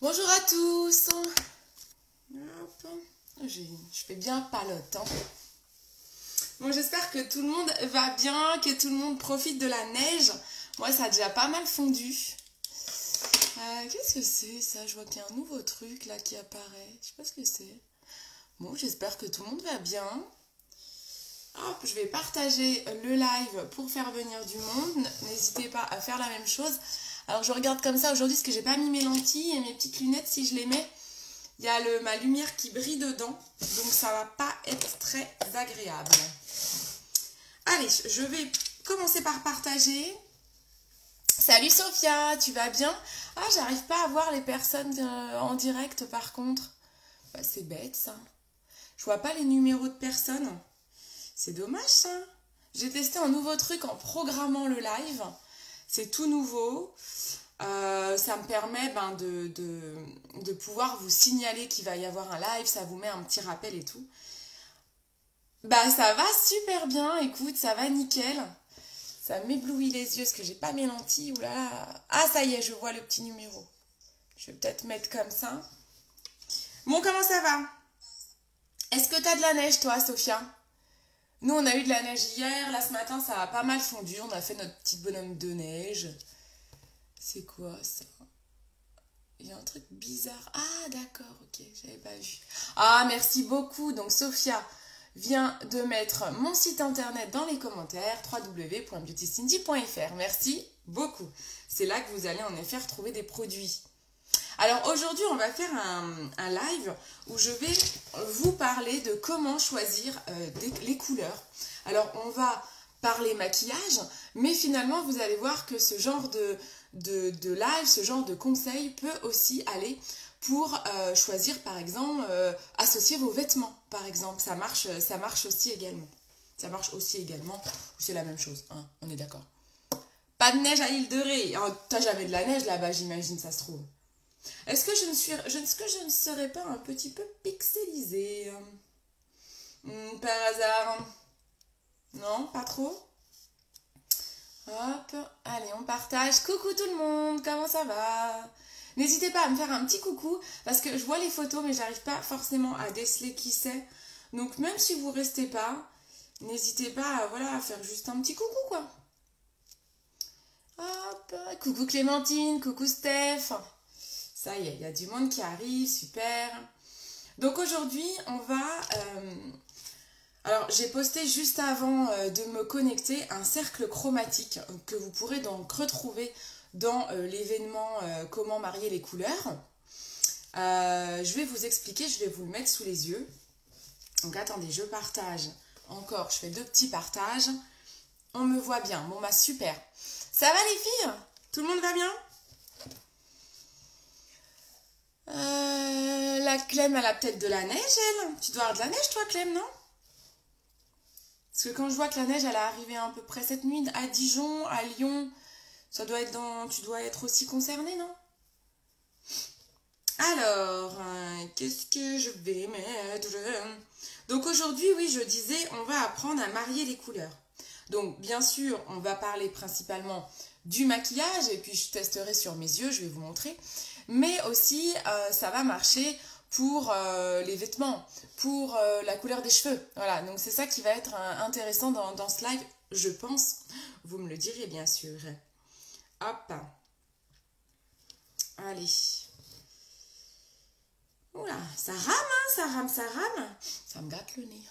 Bonjour à tous. Hop. Je fais bien palote. Bon, j'espère que tout le monde va bien, que tout le monde profite de la neige. Moi, ça a déjà pas mal fondu. Qu'est-ce que c'est ça? Je vois qu'il y a un nouveau truc là qui apparaît. Je sais pas ce que c'est. Bon, j'espère que tout le monde va bien. Hop, je vais partager le live pour faire venir du monde. N'hésitez pas à faire la même chose. Alors je regarde comme ça aujourd'hui parce que j'ai pas mis mes lentilles et mes petites lunettes. Si je les mets, il y a ma lumière qui brille dedans. Donc ça va pas être très agréable. Allez, je vais commencer par partager. Salut Sophia, tu vas bien? Ah, j'arrive pas à voir les personnes en direct par contre. Bah, c'est bête ça. Je vois pas les numéros de personnes. C'est dommage ça. J'ai testé un nouveau truc en programmant le live. C'est tout nouveau. Ça me permet de pouvoir vous signaler qu'il va y avoir un live. Ça vous met un petit rappel et tout. Bah ça va super bien. Écoute, ça va nickel. Ça m'éblouit les yeux parce que j'ai pas mes lentilles. Oulala. Ah ça y est, je vois le petit numéro. Je vais peut-être mettre comme ça. Bon, comment ça va? Est-ce que t'as de la neige toi, Sophia? Nous, on a eu de la neige hier. Là, ce matin, ça a pas mal fondu. On a fait notre petit bonhomme de neige. C'est quoi, ça? Il y a un truc bizarre. Ah, d'accord, ok. J'avais pas vu. Ah, merci beaucoup. Donc, Sophia vient de mettre mon site internet dans les commentaires. www.beautycindy.fr. Merci beaucoup. C'est là que vous allez en effet retrouver des produits. Alors aujourd'hui, on va faire un live où je vais vous parler de comment choisir les couleurs. Alors on va parler maquillage, mais finalement vous allez voir que ce genre de live, ce genre de conseil peut aussi aller pour choisir par exemple, associer vos vêtements par exemple. Ça marche aussi également. Ça marche aussi également, c'est la même chose, hein, on est d'accord. Pas de neige à l'île de Ré. Oh, t'as jamais de la neige là-bas, j'imagine, ça se trouve. Est-ce que je ne serais pas un petit peu pixelisée par hasard? Non, pas trop? Hop, allez, on partage. Coucou tout le monde, comment ça va? N'hésitez pas à me faire un petit coucou parce que je vois les photos mais j'arrive pas forcément à déceler qui c'est. Donc même si vous restez pas, n'hésitez pas à faire juste un petit coucou quoi. Hop, coucou Clémentine, coucou Steph. Ça y est, il y a du monde qui arrive, super. Donc aujourd'hui, on va... alors, j'ai posté juste avant de me connecter un cercle chromatique que vous pourrez donc retrouver dans l'événement Comment marier les couleurs. Je vais vous expliquer, je vais vous le mettre sous les yeux. Donc attendez, je partage encore, je fais deux petits partages. On me voit bien, bon bah super. Ça va les filles? Tout le monde va bien? La Clem, elle a peut-être de la neige, elle. Tu dois avoir de la neige, toi, Clem, non? Parce que quand je vois que la neige, elle est arrivée à peu près cette nuit à Dijon, à Lyon, ça doit être tu dois être aussi concerné, non? Alors, qu'est-ce que je vais mettre? Donc aujourd'hui, oui, je disais, on va apprendre à marier les couleurs. Donc, bien sûr, on va parler principalement du maquillage, et puis je testerai sur mes yeux, je vais vous montrer. Mais aussi, ça va marcher pour les vêtements, pour la couleur des cheveux. Voilà, donc c'est ça qui va être intéressant dans ce live, je pense. Vous me le diriez bien sûr. Hop. Allez. Oula, ça rame, hein, ça rame, ça rame. Ça me gâte le nez.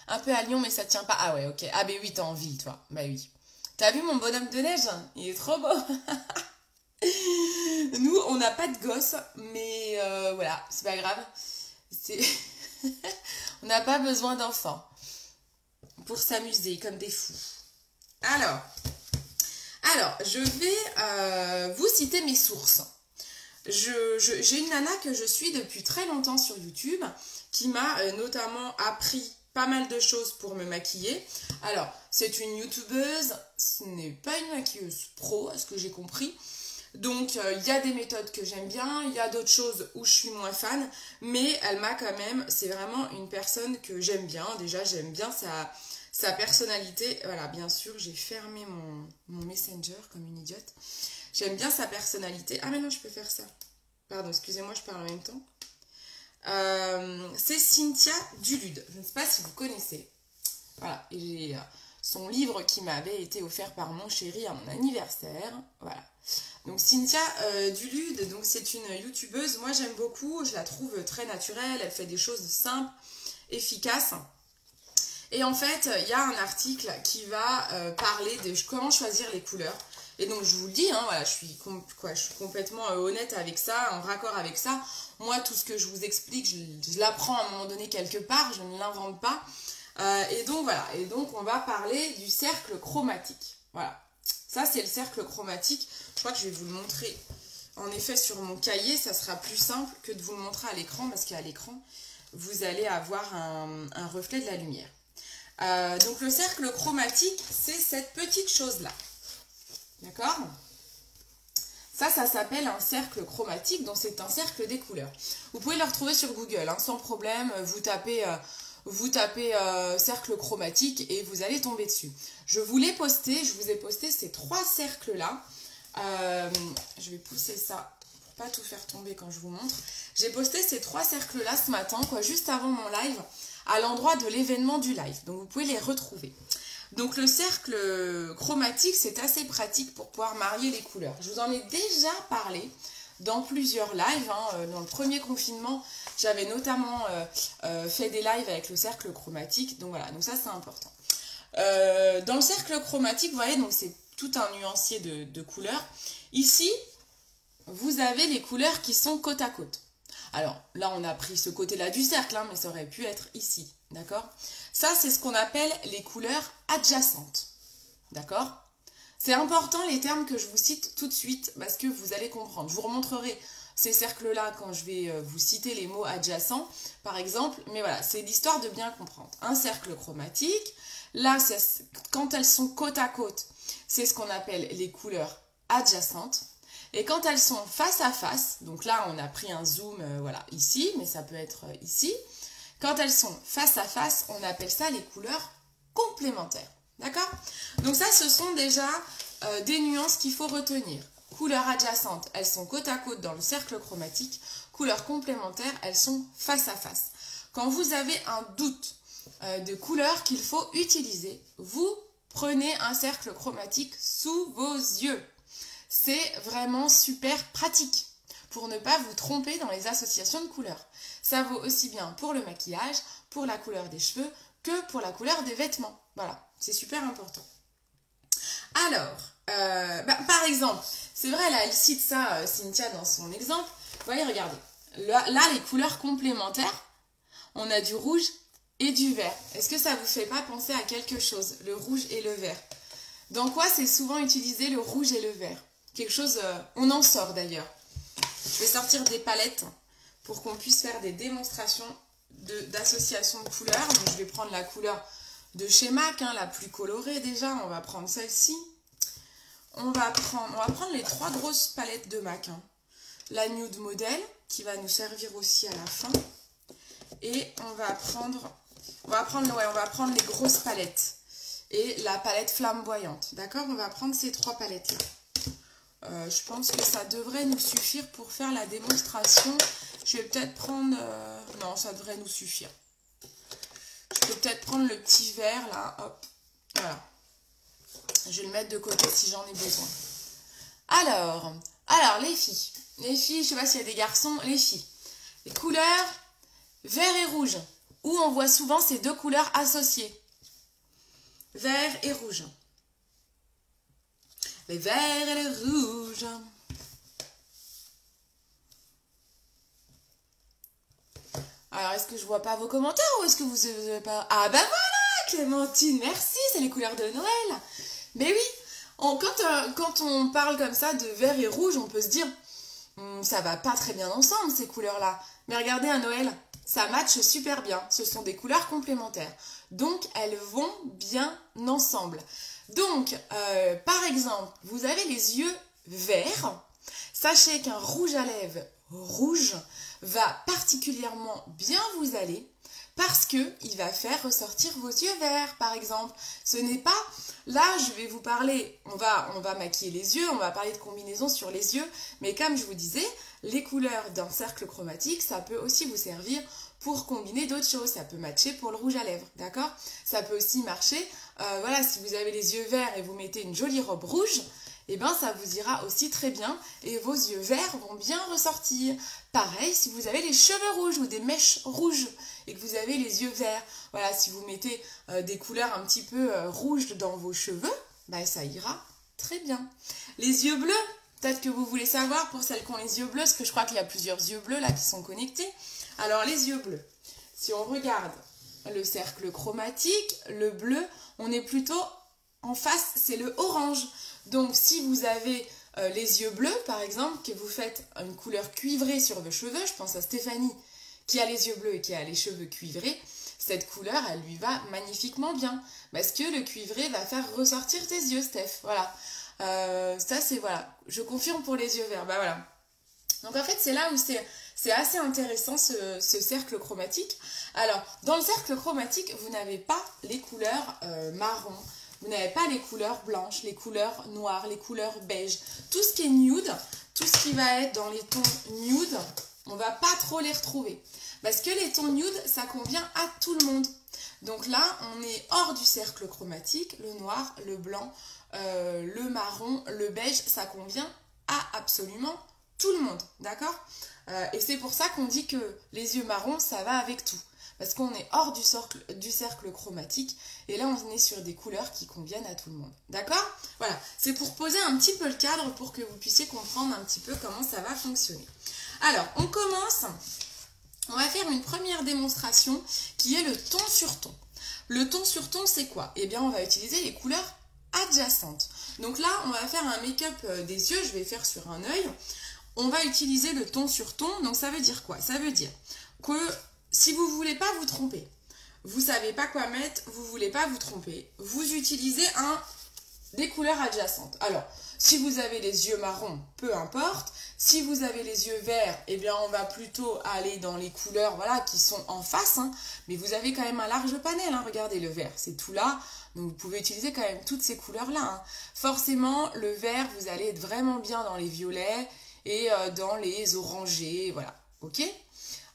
Un peu à Lyon, mais ça tient pas. Ah ouais, ok. Ah ben oui, t'as envie, toi. Bah oui. T'as vu mon bonhomme de neige? Il est trop beau. Nous, on n'a pas de gosse, mais voilà, c'est pas grave. On n'a pas besoin d'enfants pour s'amuser comme des fous. Alors, je vais vous citer mes sources. J'ai une nana que je suis depuis très longtemps sur YouTube qui m'a notamment appris pas mal de choses pour me maquiller. Alors, c'est une youtubeuse, ce n'est pas une maquilleuse pro, à ce que j'ai compris. Donc, il y a des méthodes que j'aime bien, il y a d'autres choses où je suis moins fan, mais elle m'a quand même, c'est vraiment une personne que j'aime bien. Déjà, j'aime bien sa personnalité. Voilà, bien sûr, j'ai fermé mon Messenger comme une idiote. J'aime bien sa personnalité. Ah, mais non, je peux faire ça. Pardon, excusez-moi, je parle en même temps. C'est Cynthia Dulude. Je ne sais pas si vous connaissez. Voilà, et j'ai son livre qui m'avait été offert par mon chéri à mon anniversaire. Voilà. Donc Cynthia Dulude, donc c'est une youtubeuse. Moi j'aime beaucoup, je la trouve très naturelle. Elle fait des choses simples, efficaces. Et en fait, il y a un article qui va parler de comment choisir les couleurs. Et donc je vous le dis, hein, voilà, je suis complètement honnête avec ça, en raccord avec ça. Moi, tout ce que je vous explique, je l'apprends à un moment donné quelque part, je ne l'invente pas. Et donc voilà, et donc on va parler du cercle chromatique. Voilà, ça c'est le cercle chromatique. Je crois que je vais vous le montrer en effet sur mon cahier, ça sera plus simple que de vous le montrer à l'écran, parce qu'à l'écran, vous allez avoir un reflet de la lumière. Donc le cercle chromatique, c'est cette petite chose-là. D'accord? Ça s'appelle un cercle chromatique, donc c'est un cercle des couleurs. Vous pouvez le retrouver sur Google, hein, sans problème. Vous tapez cercle chromatique et vous allez tomber dessus. Je vous ai posté ces 3 cercles-là. Je vais pousser ça pour pas tout faire tomber quand je vous montre. J'ai posté ces 3 cercles-là ce matin, juste avant mon live, à l'endroit de l'événement du live. Donc vous pouvez les retrouver. Donc le cercle chromatique, c'est assez pratique pour pouvoir marier les couleurs. Je vous en ai déjà parlé dans plusieurs lives. Hein. Dans le premier confinement, j'avais notamment fait des lives avec le cercle chromatique. Donc voilà, donc ça c'est important. Dans le cercle chromatique, vous voyez, donc c'est tout un nuancier de couleurs. Ici, vous avez les couleurs qui sont côte à côte. Alors là, on a pris ce côté-là du cercle, hein, mais ça aurait pu être ici, d'accord? Ça, c'est ce qu'on appelle les couleurs adjacentes, d'accord? C'est important les termes que je vous cite tout de suite, parce que vous allez comprendre. Je vous remontrerai ces cercles-là quand je vais vous citer les mots adjacents, par exemple. Mais voilà, c'est l'histoire de bien comprendre. Un cercle chromatique, là, quand elles sont côte à côte, c'est ce qu'on appelle les couleurs adjacentes. Et quand elles sont face à face, donc là on a pris un zoom voilà, ici, mais ça peut être ici. Quand elles sont face à face, on appelle ça les couleurs complémentaires. D'accord? Donc ça, ce sont déjà des nuances qu'il faut retenir. Couleurs adjacentes, elles sont côte à côte dans le cercle chromatique. Couleurs complémentaires, elles sont face à face. Quand vous avez un doute de couleur qu'il faut utiliser, vous prenez un cercle chromatique sous vos yeux. C'est vraiment super pratique pour ne pas vous tromper dans les associations de couleurs. Ça vaut aussi bien pour le maquillage, pour la couleur des cheveux, que pour la couleur des vêtements. Voilà, c'est super important. Alors, par exemple, c'est vrai, là, elle cite ça, Cynthia, dans son exemple. Vous voyez, regardez. Là, les couleurs complémentaires, on a du rouge et du vert. Est-ce que ça vous fait pas penser à quelque chose, le rouge et le vert? Dans quoi c'est souvent utilisé le rouge et le vert? Quelque chose, on en sort d'ailleurs. Je vais sortir des palettes pour qu'on puisse faire des démonstrations d'association de couleurs. Donc, je vais prendre la couleur de chez MAC, hein, la plus colorée déjà. On va prendre celle-ci. On va prendre les 3 grosses palettes de MAC. Hein. La Nude Model, qui va nous servir aussi à la fin. Et on va prendre les grosses palettes. Et la palette flamboyante. D'accord? On va prendre ces 3 palettes-là. Je pense que ça devrait nous suffire pour faire la démonstration. Je vais peut-être prendre... non, ça devrait nous suffire. Je peux peut-être prendre le petit vert, là. Hop. Voilà. Je vais le mettre de côté si j'en ai besoin. Alors, les filles. Les filles, je ne sais pas s'il y a des garçons. Les filles. Les couleurs vert et rouge. Où on voit souvent ces 2 couleurs associées. Vert et rouge. Les verts et les rouges. Alors, est-ce que je vois pas vos commentaires ou est-ce que vous avez pas... Ah bah voilà, Clémentine, merci, c'est les couleurs de Noël. Mais oui, quand on parle comme ça de vert et rouge, on peut se dire, ça va pas très bien ensemble ces couleurs-là. Mais regardez à Noël, ça matche super bien. Ce sont des couleurs complémentaires. Donc, elles vont bien ensemble. Donc, par exemple, vous avez les yeux verts. Sachez qu'un rouge à lèvres rouge va particulièrement bien vous aller parce qu'il va faire ressortir vos yeux verts, par exemple. Ce n'est pas... Là, je vais vous parler, on va maquiller les yeux, on va parler de combinaison sur les yeux, mais comme je vous disais, les couleurs d'un cercle chromatique, ça peut aussi vous servir pour combiner d'autres choses. Ça peut matcher pour le rouge à lèvres, d'accord? Ça peut aussi marcher, voilà, si vous avez les yeux verts et vous mettez une jolie robe rouge, et ben ça vous ira aussi très bien et vos yeux verts vont bien ressortir. Pareil, si vous avez les cheveux rouges ou des mèches rouges et que vous avez les yeux verts, voilà, si vous mettez des couleurs un petit peu rouges dans vos cheveux, ben ça ira très bien. Les yeux bleus, peut-être que vous voulez savoir pour celles qui ont les yeux bleus, parce que je crois qu'il y a plusieurs yeux bleus là qui sont connectés. Alors les yeux bleus, si on regarde le cercle chromatique, le bleu, on est plutôt en face, c'est le orange. Donc si vous avez les yeux bleus par exemple, que vous faites une couleur cuivrée sur vos cheveux, je pense à Stéphanie qui a les yeux bleus et qui a les cheveux cuivrés, cette couleur elle lui va magnifiquement bien. Parce que le cuivré va faire ressortir tes yeux, Steph. Voilà. Ça c'est voilà. Je confirme pour les yeux verts. Bah voilà. Donc en fait c'est là où c'est assez intéressant ce cercle chromatique. Alors dans le cercle chromatique vous n'avez pas les couleurs marron. Vous n'avez pas les couleurs blanches, les couleurs noires, les couleurs beige. Tout ce qui est nude, tout ce qui va être dans les tons nude, on ne va pas trop les retrouver. Parce que les tons nude, ça convient à tout le monde. Donc là, on est hors du cercle chromatique. Le noir, le blanc, le marron, le beige, ça convient à absolument tout le monde. D'accord? Et c'est pour ça qu'on dit que les yeux marrons, ça va avec tout. Parce qu'on est hors du cercle chromatique et là on est sur des couleurs qui conviennent à tout le monde. D'accord? Voilà, c'est pour poser un petit peu le cadre pour que vous puissiez comprendre un petit peu comment ça va fonctionner. Alors, on commence, on va faire une première démonstration qui est le ton sur ton. Le ton sur ton, c'est quoi? Eh bien, on va utiliser les couleurs adjacentes. Donc là, on va faire un make-up des yeux, je vais faire sur un œil. On va utiliser le ton sur ton, donc ça veut dire quoi? Ça veut dire que si vous ne voulez pas vous tromper, vous ne savez pas quoi mettre, vous ne voulez pas vous tromper, vous utilisez des couleurs adjacentes. Alors, si vous avez les yeux marrons, peu importe. Si vous avez les yeux verts, eh bien on va plutôt aller dans les couleurs voilà, qui sont en face. Hein. Mais vous avez quand même un large panel. Hein. Regardez, le vert, c'est tout là. Donc vous pouvez utiliser quand même toutes ces couleurs-là. Hein. Forcément, le vert, vous allez être vraiment bien dans les violets et dans les orangés. Voilà, ok?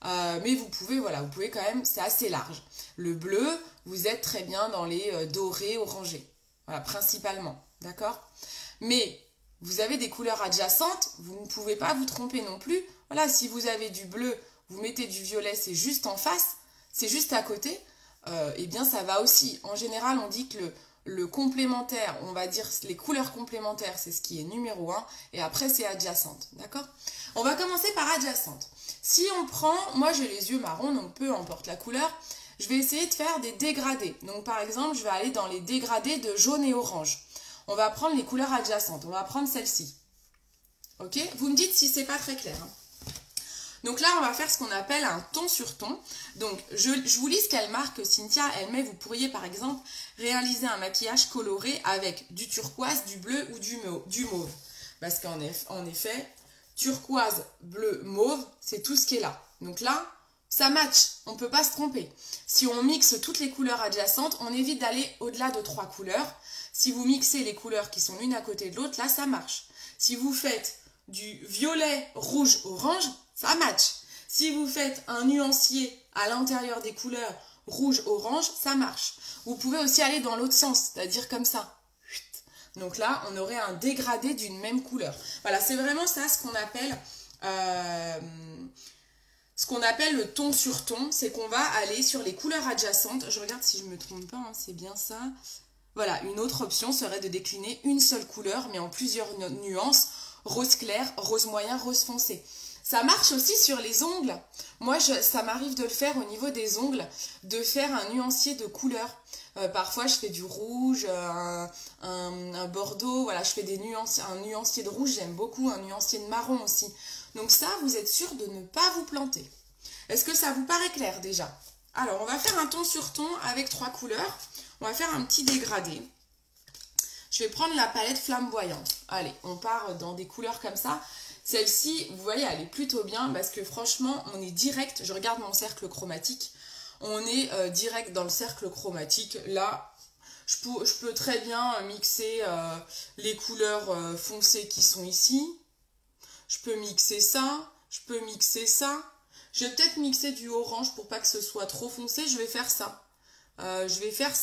Mais vous pouvez quand même, c'est assez large. Le bleu, vous êtes très bien dans les dorés, orangés. Voilà, principalement, d'accord? Mais vous avez des couleurs adjacentes, vous ne pouvez pas vous tromper non plus. Voilà, si vous avez du bleu, vous mettez du violet, c'est juste en face, c'est juste à côté, eh bien ça va aussi. En général, on dit que le complémentaire, on va dire les couleurs complémentaires, c'est ce qui est numéro 1, et après c'est adjacente, d'accord? On va commencer par adjacente. Si on prend, moi j'ai les yeux marrons, donc peu importe la couleur, je vais essayer de faire des dégradés. Donc par exemple, je vais aller dans les dégradés de jaune et orange. On va prendre les couleurs adjacentes, on va prendre celle-ci. Ok? Vous me dites si c'est pas très clair. Hein. Donc là, on va faire ce qu'on appelle un ton sur ton. Donc, je vous lis ce qu'elle marque, Cynthia. Elle met, vous pourriez par exemple réaliser un maquillage coloré avec du turquoise, du bleu ou du mauve. Parce qu'en effet, turquoise, bleu, mauve, c'est tout ce qui est là. Donc là, ça match, on ne peut pas se tromper. Si on mixe toutes les couleurs adjacentes, on évite d'aller au-delà de 3 couleurs. Si vous mixez les couleurs qui sont l'une à côté de l'autre, là, ça marche. Si vous faites du violet, rouge, orange, ça match. Si vous faites un nuancier à l'intérieur des couleurs rouge, orange, ça marche. Vous pouvez aussi aller dans l'autre sens, c'est-à-dire comme ça. Donc là, on aurait un dégradé d'une même couleur. Voilà, c'est vraiment ça ce qu'on appelle le ton sur ton. C'est qu'on va aller sur les couleurs adjacentes. Je regarde si je ne me trompe pas, hein, c'est bien ça. Voilà, une autre option serait de décliner une seule couleur, mais en plusieurs nuances. Rose clair, rose moyen, rose foncé. Ça marche aussi sur les ongles. Moi, ça m'arrive de le faire au niveau des ongles, de faire un nuancier de couleurs. Parfois, je fais du rouge, un bordeaux. Voilà, je fais un nuancier de rouge, j'aime beaucoup, un nuancier de marron aussi. Donc ça, vous êtes sûr de ne pas vous planter. Est-ce que ça vous paraît clair déjà? Alors, on va faire un ton sur ton avec 3 couleurs. On va faire un petit dégradé. Je vais prendre la palette flamboyante. Allez, on part dans des couleurs comme ça. Celle-ci, vous voyez, elle est plutôt bien parce que franchement, on est direct. Je regarde mon cercle chromatique. On est direct dans le cercle chromatique. Là, je peux très bien mixer les couleurs foncées qui sont ici. Je peux mixer ça. Je peux mixer ça. Je vais peut-être mixer du orange pour pas que ce soit trop foncé. Je vais faire ça. Je vais faire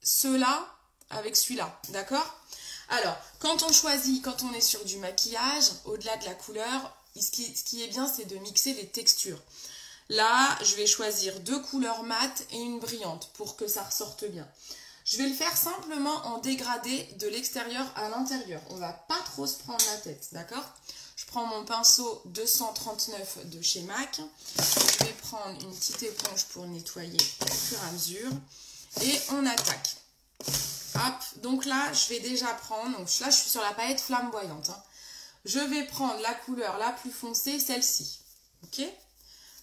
ceux-là avec celui-là. D'accord? Alors, quand on choisit, quand on est sur du maquillage, au-delà de la couleur, ce qui est bien, c'est de mixer les textures. Là, je vais choisir 2 couleurs mates et une brillante pour que ça ressorte bien. Je vais le faire simplement en dégradé de l'extérieur à l'intérieur. On va pas trop se prendre la tête, d'accord? Je prends mon pinceau 239 de chez MAC. Je vais prendre une petite éponge pour nettoyer au fur et à mesure. Et on attaque. Hop, donc là, je vais déjà prendre, donc là, je suis sur la palette flamboyante. Hein. Je vais prendre la couleur la plus foncée, celle-ci. Ok?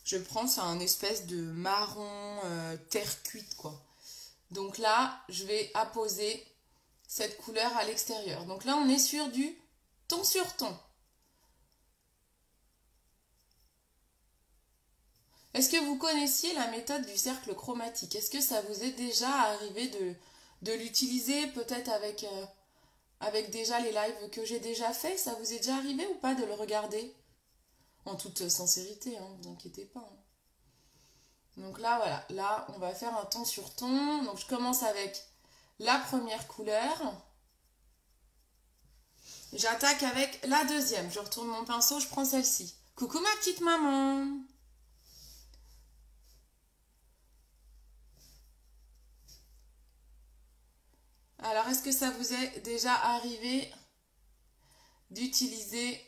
Je prends, c'est un espèce de marron terre cuite, quoi. Donc là, je vais apposer cette couleur à l'extérieur. Donc là, on est sur du ton sur ton. Est-ce que vous connaissiez la méthode du cercle chromatique? Est-ce que ça vous est déjà arrivé de l'utiliser peut-être avec déjà les lives que j'ai déjà fait? Ça vous est déjà arrivé ou pas de le regarder? En toute sincérité, hein, ne vous inquiétez pas. Hein. Donc là, voilà. Là, on va faire un ton sur ton. Donc je commence avec la première couleur. J'attaque avec la deuxième. Je retourne mon pinceau, je prends celle-ci. Coucou ma petite maman! Alors, est-ce que ça vous est déjà arrivé d'utiliser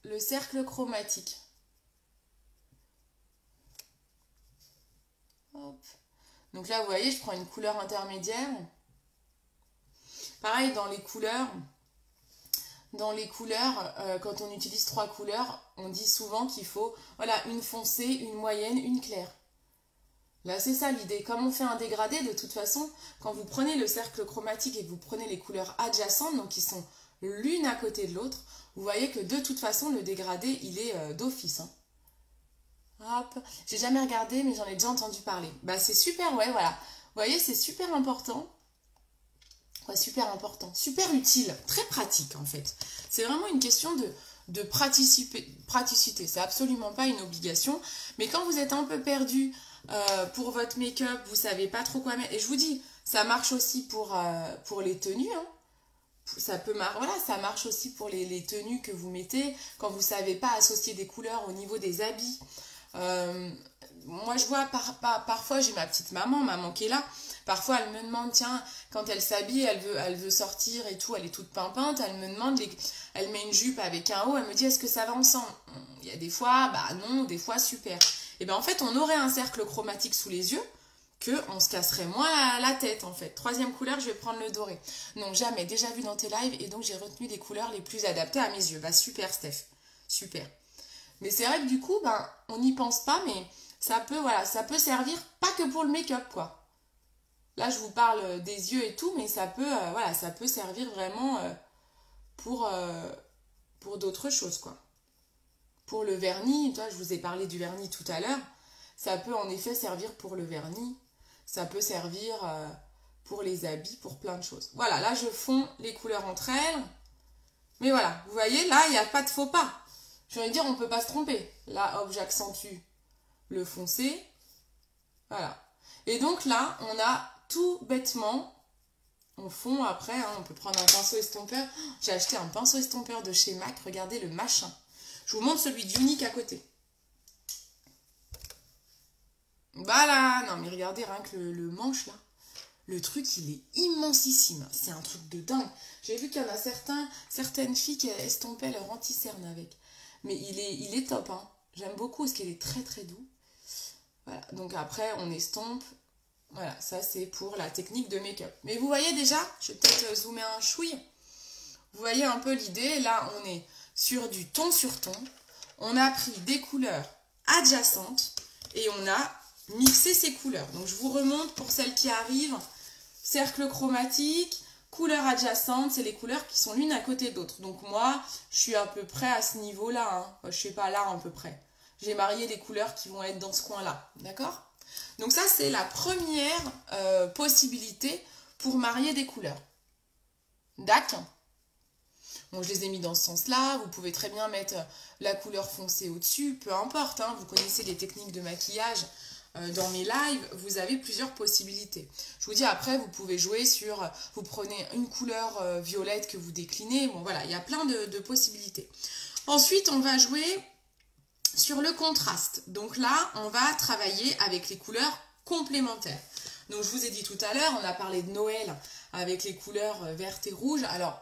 le cercle chromatique? Hop. Donc là, vous voyez, je prends une couleur intermédiaire. Pareil, dans les couleurs, quand on utilise 3 couleurs, on dit souvent qu'il faut, voilà, une foncée, une moyenne, une claire. Là, c'est ça l'idée. Comme on fait un dégradé, de toute façon, quand vous prenez le cercle chromatique et que vous prenez les couleurs adjacentes, donc qui sont l'une à côté de l'autre, vous voyez que de toute façon, le dégradé, il est d'office. Hein. Hop. J'ai jamais regardé, mais j'en ai déjà entendu parler. Bah, c'est super, ouais, voilà. Vous voyez, c'est super important. Ouais, super important. Super utile. Très pratique, en fait. C'est vraiment une question de praticité. C'est absolument pas une obligation. Mais quand vous êtes un peu perdu pour votre make-up, vous savez pas trop quoi mettre. Et je vous dis, ça marche aussi pour les tenues. Hein. Voilà, ça marche aussi pour les tenues que vous mettez. Quand vous savez pas associer des couleurs au niveau des habits. Moi, je vois parfois, j'ai ma petite maman qui est là. Parfois, elle me demande, tiens, quand elle s'habille, elle veut sortir et tout, elle est toute pimpante, elle me demande, elle met une jupe avec un haut, elle me dit, est-ce que ça va ensemble? Il y a des fois, bah non, des fois, super. Et bien en fait, on aurait un cercle chromatique sous les yeux, qu'on se casserait moins la tête en fait. Troisième couleur, je vais prendre le doré. Non, jamais, déjà vu dans tes lives, et donc j'ai retenu les couleurs les plus adaptées à mes yeux. Bah super Steph, super. Mais c'est vrai que du coup, ben, on n'y pense pas, mais ça peut servir pas que pour le make-up, quoi. Là, je vous parle des yeux et tout, mais ça peut servir vraiment pour d'autres choses, quoi. Pour le vernis, toi, je vous ai parlé du vernis tout à l'heure, ça peut en effet servir pour le vernis, ça peut servir pour les habits, pour plein de choses. Voilà, là, je fonds les couleurs entre elles, mais voilà, vous voyez, là, il n'y a pas de faux pas. Je veux dire, on ne peut pas se tromper. Là, hop, j'accentue le foncé. Voilà. Et donc là, on a tout bêtement, on fond après, hein, on peut prendre un pinceau estompeur. J'ai acheté un pinceau estompeur de chez MAC, regardez le machin. Je vous montre celui d'Unique à côté. Voilà, non mais regardez, rien que le manche là, le truc il est immensissime. C'est un truc de dingue. J'ai vu qu'il y en a certaines filles qui estompaient leur anti-cerne avec. Mais il est top, hein. J'aime beaucoup parce qu'il est très très doux. Voilà, donc après on estompe. Voilà, ça c'est pour la technique de make-up. Mais vous voyez déjà, je vais peut-être zoomer un chouille. Vous voyez un peu l'idée, là on est sur du ton sur ton. On a pris des couleurs adjacentes et on a mixé ces couleurs. Donc je vous remonte pour celles qui arrivent. Cercle chromatique, couleurs adjacentes, c'est les couleurs qui sont l'une à côté d'autre. Donc moi, je suis à peu près à ce niveau-là. Hein. Je sais pas là à peu près. J'ai marié les couleurs qui vont être dans ce coin-là. D'accord ? Donc ça, c'est la première possibilité pour marier des couleurs. D'accord ? Bon, je les ai mis dans ce sens-là. Vous pouvez très bien mettre la couleur foncée au-dessus, peu importe. Hein, vous connaissez les techniques de maquillage dans mes lives. Vous avez plusieurs possibilités. Je vous dis, après, vous pouvez jouer sur... Vous prenez une couleur violette que vous déclinez. Bon, voilà, il y a plein de possibilités. Ensuite, on va jouer sur le contraste. Donc là, on va travailler avec les couleurs complémentaires. Donc, je vous ai dit tout à l'heure, on a parlé de Noël avec les couleurs vertes et rouges. Alors,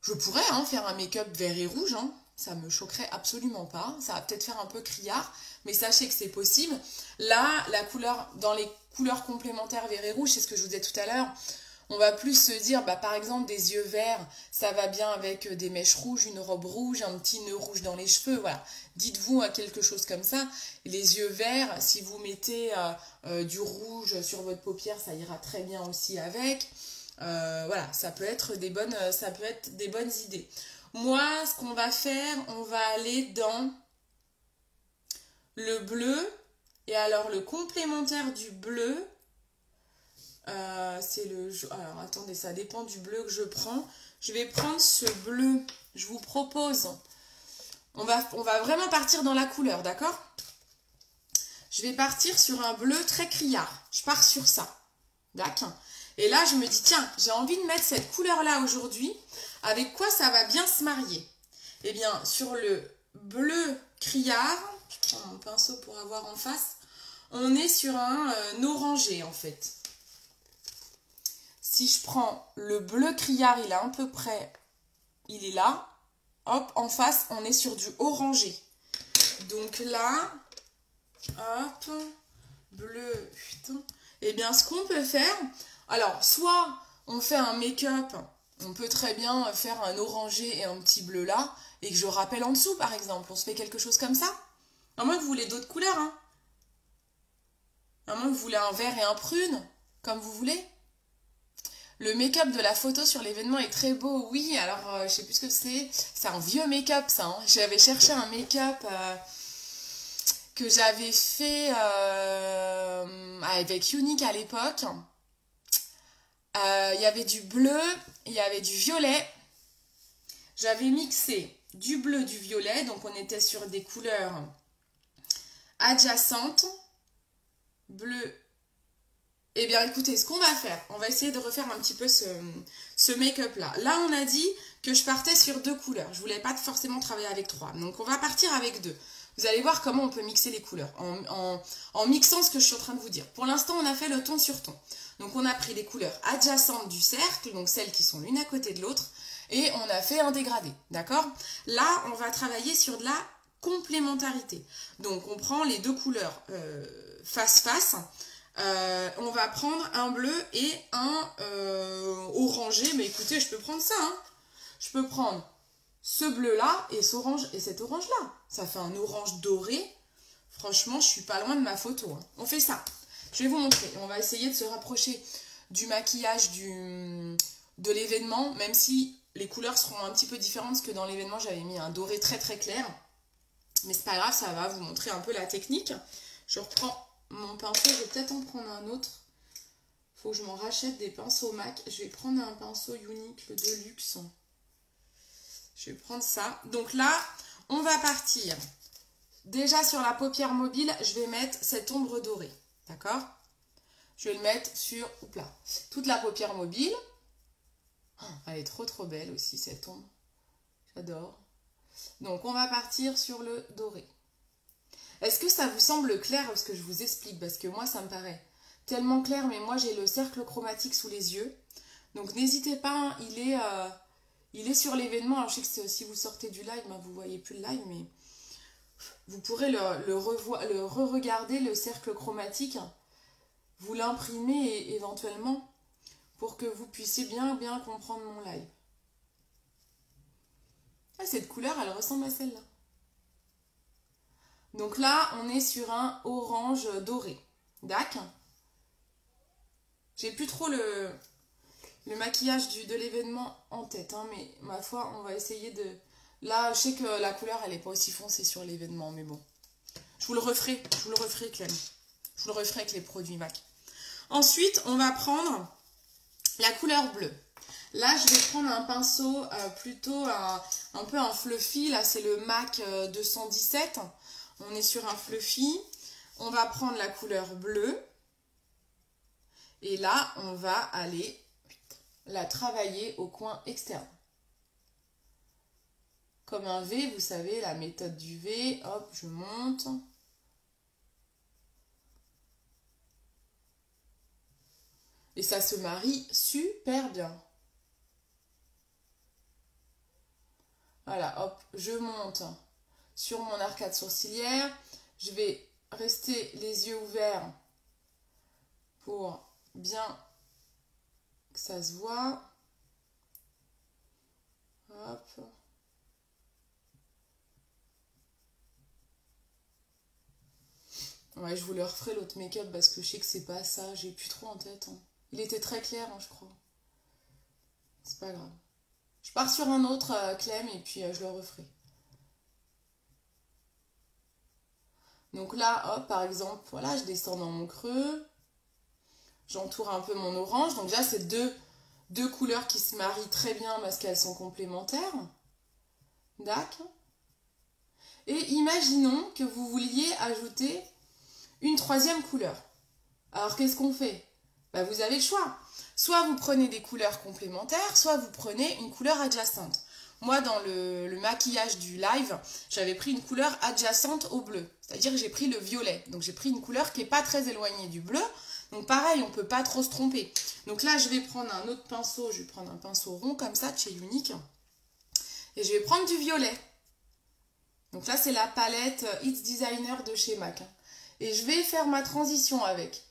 je pourrais faire un make-up vert et rouge, hein. Ça me choquerait absolument pas. Ça va peut-être faire un peu criard, mais sachez que c'est possible. Là, la couleur, dans les couleurs complémentaires vert et rouge, c'est ce que je vous disais tout à l'heure, on va plus se dire, par exemple, des yeux verts, ça va bien avec des mèches rouges, une robe rouge, un petit nœud rouge dans les cheveux, voilà. Dites-vous quelque chose comme ça. Les yeux verts, si vous mettez du rouge sur votre paupière, ça ira très bien aussi avec. Voilà, ça peut être des bonnes idées. Moi, ce qu'on va faire, on va aller dans le bleu. Et alors, le complémentaire du bleu, c'est le... Alors, attendez, ça dépend du bleu que je prends. Je vais prendre ce bleu. Je vous propose... On va vraiment partir dans la couleur, d'accord? Je vais partir sur un bleu très criard. Je pars sur ça. D'accord? Et là, je me dis, tiens, j'ai envie de mettre cette couleur-là aujourd'hui. Avec quoi ça va bien se marier? Eh bien, sur le bleu criard, je prends mon pinceau pour avoir en face, on est sur un orangé, en fait. Si je prends le bleu criard, il est à peu près, il est là. Hop, en face, on est sur du orangé. Donc là, hop, bleu, putain. Eh bien, ce qu'on peut faire, alors, soit on fait un make-up, on peut très bien faire un orangé et un petit bleu là, et que je rappelle en dessous, par exemple. On se fait quelque chose comme ça. À moins que vous voulez d'autres couleurs, hein. À moins que vous voulez un vert et un prune, comme vous voulez. Le make-up de la photo sur l'événement est très beau, oui. Alors, je sais plus ce que c'est. C'est un vieux make-up, ça. Hein. J'avais cherché un make-up que j'avais fait avec Unique à l'époque. Il y avait du bleu, il y avait du violet. J'avais mixé du bleu, du violet. Donc, on était sur des couleurs adjacentes. Bleu. Eh bien, écoutez, ce qu'on va faire, on va essayer de refaire un petit peu ce make-up-là. Là, on a dit que je partais sur 2 couleurs. Je ne voulais pas forcément travailler avec 3. Donc, on va partir avec 2. Vous allez voir comment on peut mixer les couleurs en mixant ce que je suis en train de vous dire. Pour l'instant, on a fait le ton sur ton. Donc, on a pris les couleurs adjacentes du cercle, donc celles qui sont l'une à côté de l'autre, et on a fait un dégradé, d'accord? Là, on va travailler sur de la complémentarité. Donc, on prend les 2 couleurs face-face. On va prendre un bleu et un orangé. Mais écoutez, je peux prendre ça. Hein. Je peux prendre ce bleu-là et cet orange-là. Ça fait un orange doré. Franchement, je suis pas loin de ma photo. Hein. On fait ça. Je vais vous montrer. On va essayer de se rapprocher du maquillage de l'événement. Même si les couleurs seront un petit peu différentes. Parce que dans l'événement, j'avais mis un doré très très clair. Mais c'est pas grave, ça va vous montrer un peu la technique. Je reprends mon pinceau, je vais peut-être en prendre un autre. Faut que je m'en rachète des pinceaux MAC. Je vais prendre un pinceau Unique, le Deluxe. Je vais prendre ça. Donc là, on va partir. Déjà sur la paupière mobile, je vais mettre cette ombre dorée. D'accord? Je vais le mettre sur toute la paupière mobile. Oh, elle est trop trop belle aussi cette ombre. J'adore. Donc on va partir sur le doré. Est-ce que ça vous semble clair ce que je vous explique? Parce que moi, ça me paraît tellement clair, mais moi, j'ai le cercle chromatique sous les yeux. Donc, n'hésitez pas, hein, il est sur l'événement. Alors, je sais que si vous sortez du live, vous ne voyez plus le live, mais vous pourrez le re-regarder, le cercle chromatique. Vous l'imprimez éventuellement pour que vous puissiez bien comprendre mon live. Ah, cette couleur, elle ressemble à celle-là. Donc là, on est sur un orange doré. D'accord? J'ai plus trop le maquillage de l'événement en tête. Hein, mais ma foi, on va essayer de... Là, je sais que la couleur, elle n'est pas aussi foncée sur l'événement. Mais bon. Je vous le referai, Clem. Je vous le referai avec les produits MAC. Ensuite, on va prendre la couleur bleue. Là, je vais prendre un pinceau plutôt un peu un fluffy. Là, c'est le MAC 217. On est sur un fluffy. On va prendre la couleur bleue. Et là, on va aller la travailler au coin externe. Comme un V, vous savez, la méthode du V. Hop, je monte. Et ça se marie super bien. Voilà, hop, je monte sur mon arcade sourcilière. Je vais rester les yeux ouverts pour bien que ça se voit. Hop. Ouais, je vous le referai l'autre make-up parce que je sais que c'est pas ça. J'ai plus trop en tête. Hein. Il était très clair, hein, je crois. C'est pas grave. Je pars sur un autre Clem et puis je le referai. Donc là, hop, par exemple, voilà, je descends dans mon creux. J'entoure un peu mon orange. Donc là, c'est deux couleurs qui se marient très bien parce qu'elles sont complémentaires. D'accord. Et imaginons que vous vouliez ajouter une troisième couleur. Alors, qu'est-ce qu'on fait? Bah, vous avez le choix. Soit vous prenez des couleurs complémentaires, soit vous prenez une couleur adjacente. Moi, dans le maquillage du live, j'avais pris une couleur adjacente au bleu. C'est-à-dire que j'ai pris le violet. Donc, j'ai pris une couleur qui n'est pas très éloignée du bleu. Donc, pareil, on ne peut pas trop se tromper. Donc là, je vais prendre un autre pinceau. Je vais prendre un pinceau rond comme ça, de chez Unique. Et je vais prendre du violet. Donc là, c'est la palette It's Designer de chez MAC. Et je vais faire ma transition avec.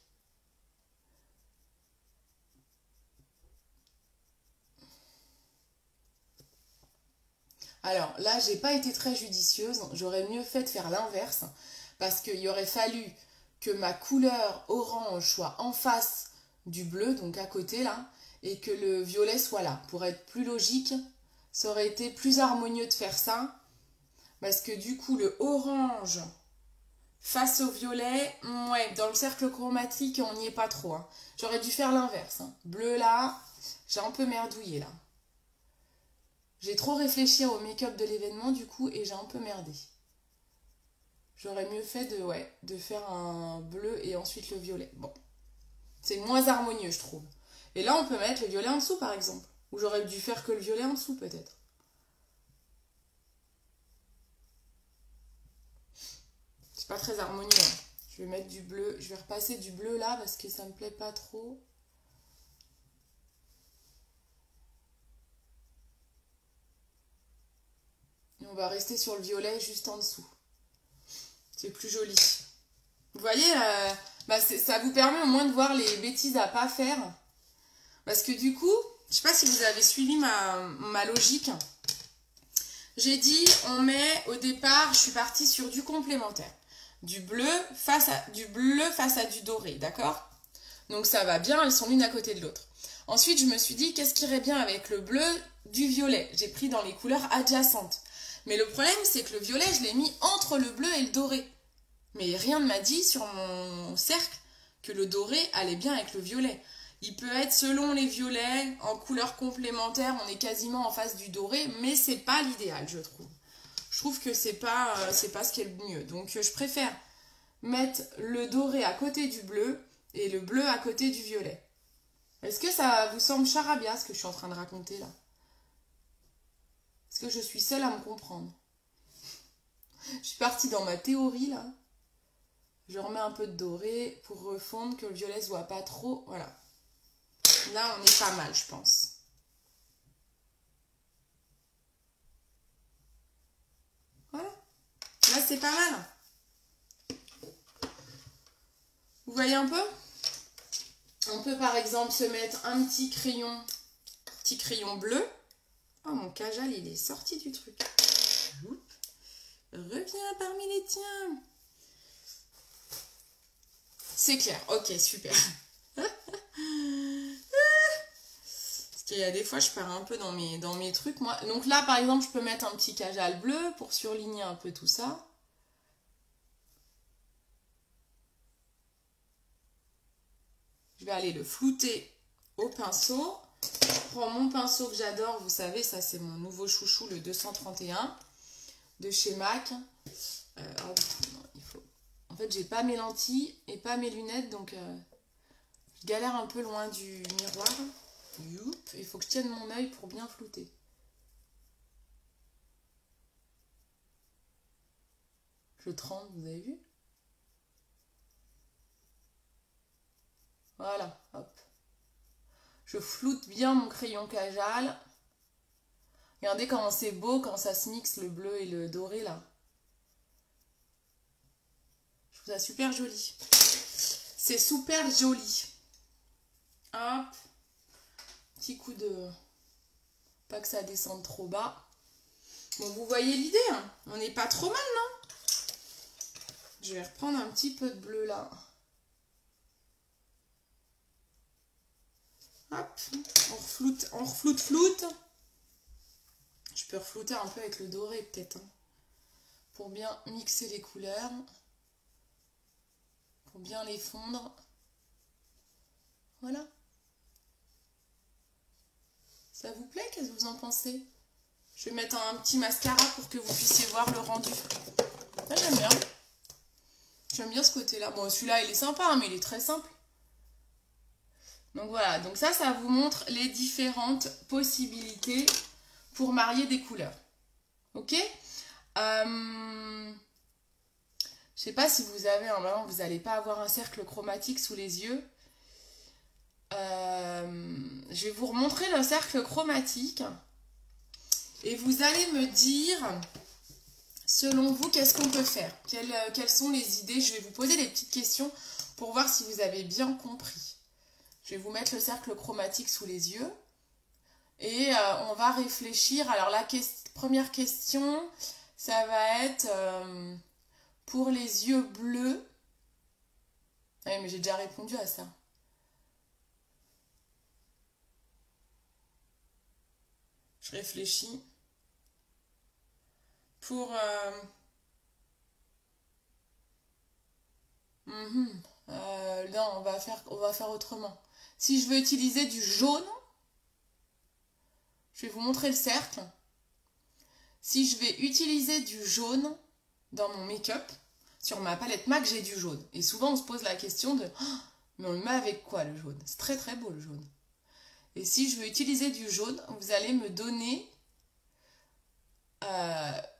Alors là, j'ai pas été très judicieuse. J'aurais mieux fait de faire l'inverse parce qu'il aurait fallu que ma couleur orange soit en face du bleu, donc à côté là, et que le violet soit là. Pour être plus logique, ça aurait été plus harmonieux de faire ça parce que du coup, le orange face au violet, ouais, dans le cercle chromatique, on n'y est pas trop. Hein. J'aurais dû faire l'inverse. Hein. Bleu là, j'ai un peu merdouillé là. J'ai trop réfléchi au make-up de l'événement du coup et j'ai un peu merdé. J'aurais mieux fait de faire un bleu et ensuite le violet. Bon, c'est moins harmonieux je trouve. Et là on peut mettre le violet en dessous par exemple. Ou j'aurais dû faire que le violet en dessous peut-être. C'est pas très harmonieux. Hein. Je vais mettre du bleu. Je vais repasser du bleu là parce que ça me plaît pas trop. Et on va rester sur le violet juste en dessous. C'est plus joli. Vous voyez, ça vous permet au moins de voir les bêtises à pas faire. Parce que du coup, je sais pas si vous avez suivi ma logique. J'ai dit, on met au départ, je suis partie sur du complémentaire. Du bleu face à du doré, d'accord? Donc ça va bien, elles sont l'une à côté de l'autre. Ensuite, je me suis dit, qu'est-ce qui irait bien avec le bleu du violet? J'ai pris dans les couleurs adjacentes. Mais le problème, c'est que le violet, je l'ai mis entre le bleu et le doré. Mais rien ne m'a dit sur mon cercle que le doré allait bien avec le violet. Il peut être selon les violets, en couleur complémentaire, on est quasiment en face du doré, mais c'est pas l'idéal, je trouve. Je trouve que c'est pas ce qui est le mieux. Donc je préfère mettre le doré à côté du bleu et le bleu à côté du violet. Est-ce que ça vous semble charabia ce que je suis en train de raconter là? Est-ce que je suis seule à me comprendre? Je suis partie dans ma théorie là. Je remets un peu de doré pour refondre, que le violet se voit pas trop. Voilà. Là, on est pas mal, je pense. Voilà. Là, c'est pas mal. Vous voyez un peu? On peut par exemple se mettre un petit crayon bleu. Oh, mon Kajal, il est sorti du truc. Reviens parmi les tiens. C'est clair, ok, super. Parce qu'il y a des fois, je pars un peu dans mes trucs, moi. Donc là, par exemple, je peux mettre un petit Kajal bleu pour surligner un peu tout ça. Je vais aller le flouter au pinceau. prends mon pinceau que j'adore. Vous savez, ça c'est mon nouveau chouchou, le 231 de chez MAC. Hop, non, il faut... En fait, j'ai pas mes lentilles et pas mes lunettes, donc je galère un peu loin du miroir. Youp, il faut que je tienne mon œil pour bien flouter. Je tremble, vous avez vu? Voilà, hop. Je floute bien mon crayon Kajal. Regardez comment c'est beau quand ça se mixe le bleu et le doré là. Je trouve ça super joli. C'est super joli. Hop. Petit coup de... Pas que ça descende trop bas. Bon, vous voyez l'idée, hein. On n'est pas trop mal, non? Je vais reprendre un petit peu de bleu là. Hop, on refloute. Je peux reflouter un peu avec le doré peut-être, hein, pour bien mixer les couleurs, pour bien les fondre. Voilà. Ça vous plaît? Qu'est-ce que vous en pensez? Je vais mettre un petit mascara pour que vous puissiez voir le rendu. Ah, j'aime bien. J'aime bien ce côté-là. Bon, celui-là, il est sympa, hein, mais il est très simple. Donc voilà, donc ça vous montre les différentes possibilités pour marier des couleurs. Ok? Je sais pas si vous avez, normalement vous n'allez pas avoir un cercle chromatique sous les yeux. Je vais vous remontrer le cercle chromatique. Et vous allez me dire, selon vous, qu'est-ce qu'on peut faire? Quelles sont les idées? Je vais vous poser des petites questions pour voir si vous avez bien compris. Je vais vous mettre le cercle chromatique sous les yeux et on va réfléchir. Alors la première question, ça va être pour les yeux bleus. Ah oui, mais j'ai déjà répondu à ça. Je réfléchis. Pour... non, on va faire autrement. Si je veux utiliser du jaune, je vais vous montrer le cercle. Si je vais utiliser du jaune dans mon make-up, sur ma palette MAC, j'ai du jaune. Et souvent, on se pose la question de oh, mais on le met avec quoi le jaune? C'est très très beau le jaune. Et si je veux utiliser du jaune, vous allez me donner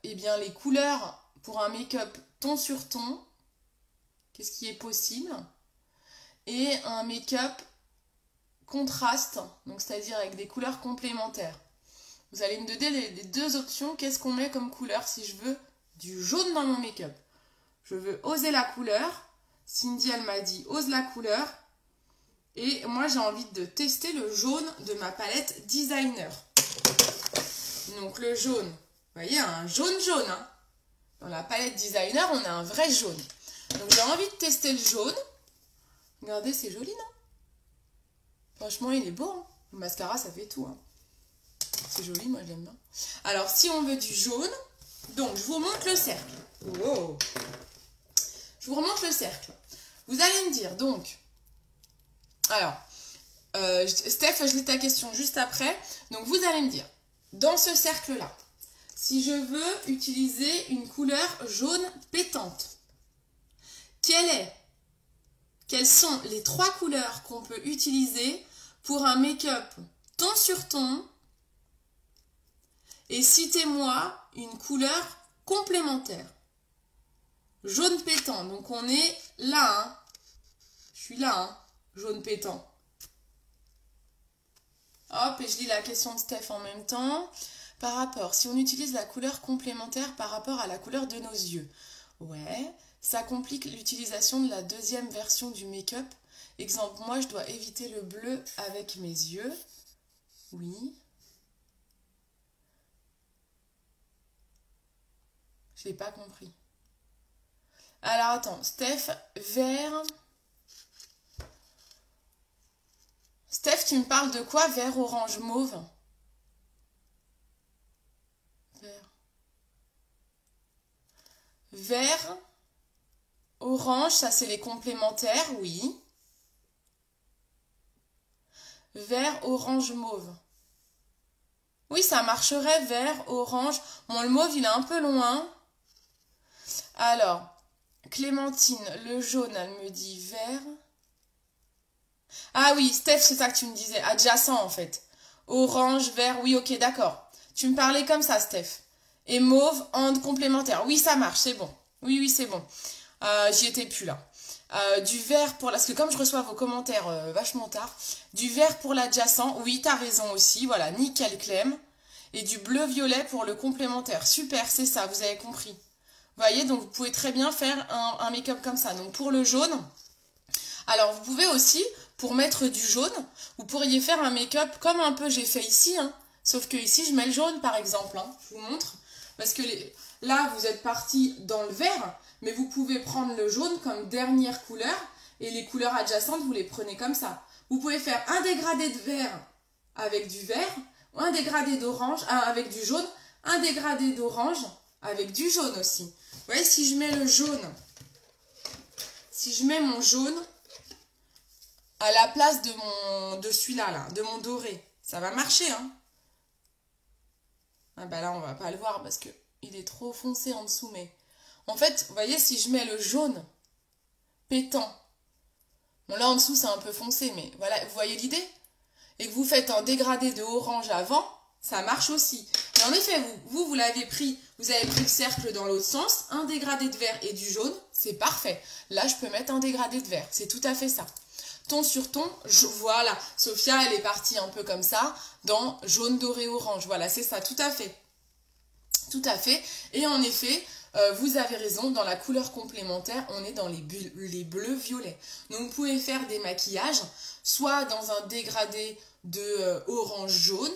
eh bien, les couleurs pour un make-up ton sur ton. Qu'est-ce qui est possible? Et un make-up contraste, donc c'est-à-dire avec des couleurs complémentaires. Vous allez me donner les deux options. Qu'est-ce qu'on met comme couleur si je veux du jaune dans mon make-up? Je veux oser la couleur. Cindy, elle m'a dit ose la couleur. Et moi, j'ai envie de tester le jaune de ma palette Designer. Donc le jaune, vous voyez, un jaune, hein. Dans la palette Designer, on a un vrai jaune. Donc j'ai envie de tester le jaune. Regardez, c'est joli, non? Franchement, il est beau, hein. Le mascara, ça fait tout, hein. C'est joli, moi j'aime bien. Alors, si on veut du jaune, donc je vous remonte le cercle. Wow. Je vous remonte le cercle. Vous allez me dire, donc... Alors, Steph, je lis ta question juste après. Donc, vous allez me dire, dans ce cercle-là, si je veux utiliser une couleur jaune pétante, quelles sont les 3 couleurs qu'on peut utiliser pour un make-up ton sur ton? Et citez-moi une couleur complémentaire. Jaune pétant, donc on est là, hein. Je suis là, hein. Jaune pétant. Hop, et je lis la question de Steph en même temps. Par rapport, si on utilise la couleur complémentaire par rapport à la couleur de nos yeux. Ouais, ça complique l'utilisation de la deuxième version du make-up. Exemple, moi je dois éviter le bleu avec mes yeux. Oui. Je n'ai pas compris. Alors attends, Steph, vert. Steph, tu me parles de quoi? Vert, orange, mauve? Vert. Vert, orange, ça c'est les complémentaires, oui. Vert, orange, mauve. Oui, ça marcherait vert, orange. Bon, le mauve, il est un peu loin. Alors, Clémentine, le jaune, elle me dit vert. Ah oui, Steph, c'est ça que tu me disais. Adjacent, en fait. Orange, vert, oui, ok, d'accord. Tu me parlais comme ça, Steph. Et mauve, en complémentaire. Oui, ça marche, c'est bon. Oui, oui, c'est bon. J'y étais plus là. Du vert pour... Parce que comme je reçois vos commentaires vachement tard, du vert pour l'adjacent, oui, t'as raison aussi. Voilà, nickel, Clem. Et du bleu-violet pour le complémentaire. Super, c'est ça, vous avez compris. Vous voyez, donc vous pouvez très bien faire un make-up comme ça. Donc pour le jaune, alors vous pouvez aussi, pour mettre du jaune, vous pourriez faire un make-up comme un peu j'ai fait ici, hein. Sauf que ici je mets le jaune par exemple, hein. Je vous montre. Parce que là vous êtes parti dans le vert, mais vous pouvez prendre le jaune comme dernière couleur et les couleurs adjacentes vous les prenez comme ça. Vous pouvez faire un dégradé de vert avec du vert, un dégradé d'orange avec du jaune, un dégradé d'orange avec du jaune aussi. Vous voyez, si je mets le jaune, si je mets mon jaune à la place de celui-là, là, de mon doré, ça va marcher, hein. Ah bah là, on va pas le voir parce que il est trop foncé en dessous, mais... En fait, vous voyez, si je mets le jaune pétant, bon là en dessous c'est un peu foncé, mais voilà, vous voyez l'idée? Et que vous faites un dégradé de orange avant, ça marche aussi. Mais en effet, vous l'avez pris, vous avez pris le cercle dans l'autre sens, un dégradé de vert et du jaune, c'est parfait. Là, je peux mettre un dégradé de vert, c'est tout à fait ça. Ton sur ton, voilà, Sophia, elle est partie un peu comme ça, dans jaune, doré, orange, voilà, c'est ça, tout à fait. Tout à fait, et en effet, vous avez raison, dans la couleur complémentaire, on est dans les bleus violets. Donc, vous pouvez faire des maquillages, soit dans un dégradé de orange jaune,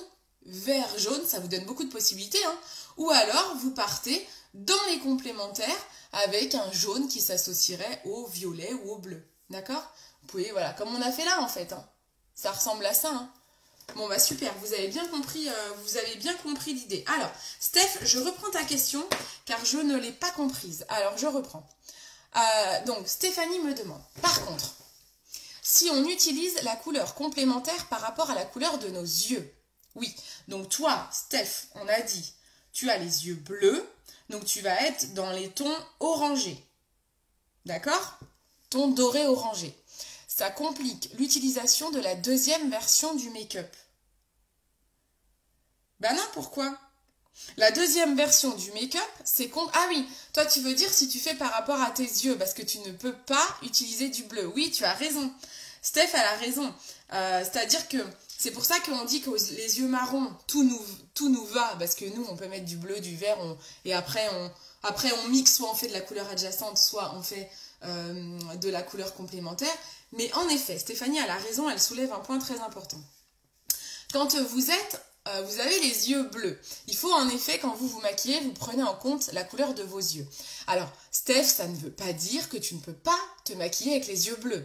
vert jaune, ça vous donne beaucoup de possibilités, hein. Ou alors, vous partez dans les complémentaires avec un jaune qui s'associerait au violet ou au bleu. D'accord? Vous pouvez, voilà, comme on a fait là, en fait, hein. Ça ressemble à ça, hein. Bon, bah super, vous avez bien compris l'idée. Alors, Steph, je reprends ta question, car je ne l'ai pas comprise. Alors, je reprends. Donc, Stéphanie me demande, par contre, si on utilise la couleur complémentaire par rapport à la couleur de nos yeux. Oui, donc toi, Steph, on a dit, tu as les yeux bleus, donc tu vas être dans les tons orangés. D'accord? Ton doré orangé. Ça complique l'utilisation de la deuxième version du make-up. Ben non, pourquoi? La deuxième version du make-up, c'est con... Ah oui, toi tu veux dire si tu fais par rapport à tes yeux, parce que tu ne peux pas utiliser du bleu. Oui, tu as raison. Steph, elle a raison. C'est-à-dire que c'est pour ça qu'on dit que les yeux marrons, tout nous va, parce que nous, on peut mettre du bleu, du vert, et après on mixe, soit on fait de la couleur adjacente, soit on fait de la couleur complémentaire. Mais en effet, Stéphanie, elle a raison, elle soulève un point très important. Quand vous avez les yeux bleus. Il faut en effet, quand vous vous maquillez, vous prenez en compte la couleur de vos yeux. Alors, Steph, ça ne veut pas dire que tu ne peux pas te maquiller avec les yeux bleus.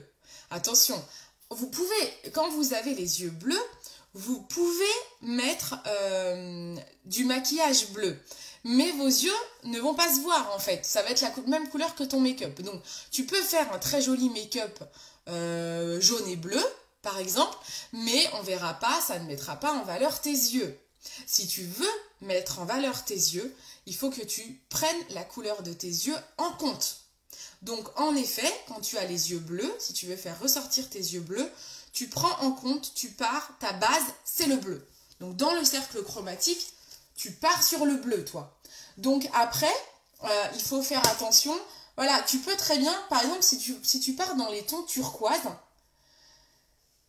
Attention, vous pouvez, quand vous avez les yeux bleus, vous pouvez mettre du maquillage bleu. Mais vos yeux ne vont pas se voir en fait. Ça va être la même couleur que ton make-up. Donc, tu peux faire un très joli make-up jaune et bleu, par exemple, mais on verra pas, ça ne mettra pas en valeur tes yeux. Si tu veux mettre en valeur tes yeux, il faut que tu prennes la couleur de tes yeux en compte. Donc en effet, quand tu as les yeux bleus, si tu veux faire ressortir tes yeux bleus, tu prends en compte, tu pars, ta base, c'est le bleu. Donc dans le cercle chromatique, tu pars sur le bleu, toi. Donc après, il faut faire attention. Voilà, tu peux très bien, par exemple, si tu pars dans les tons turquoise,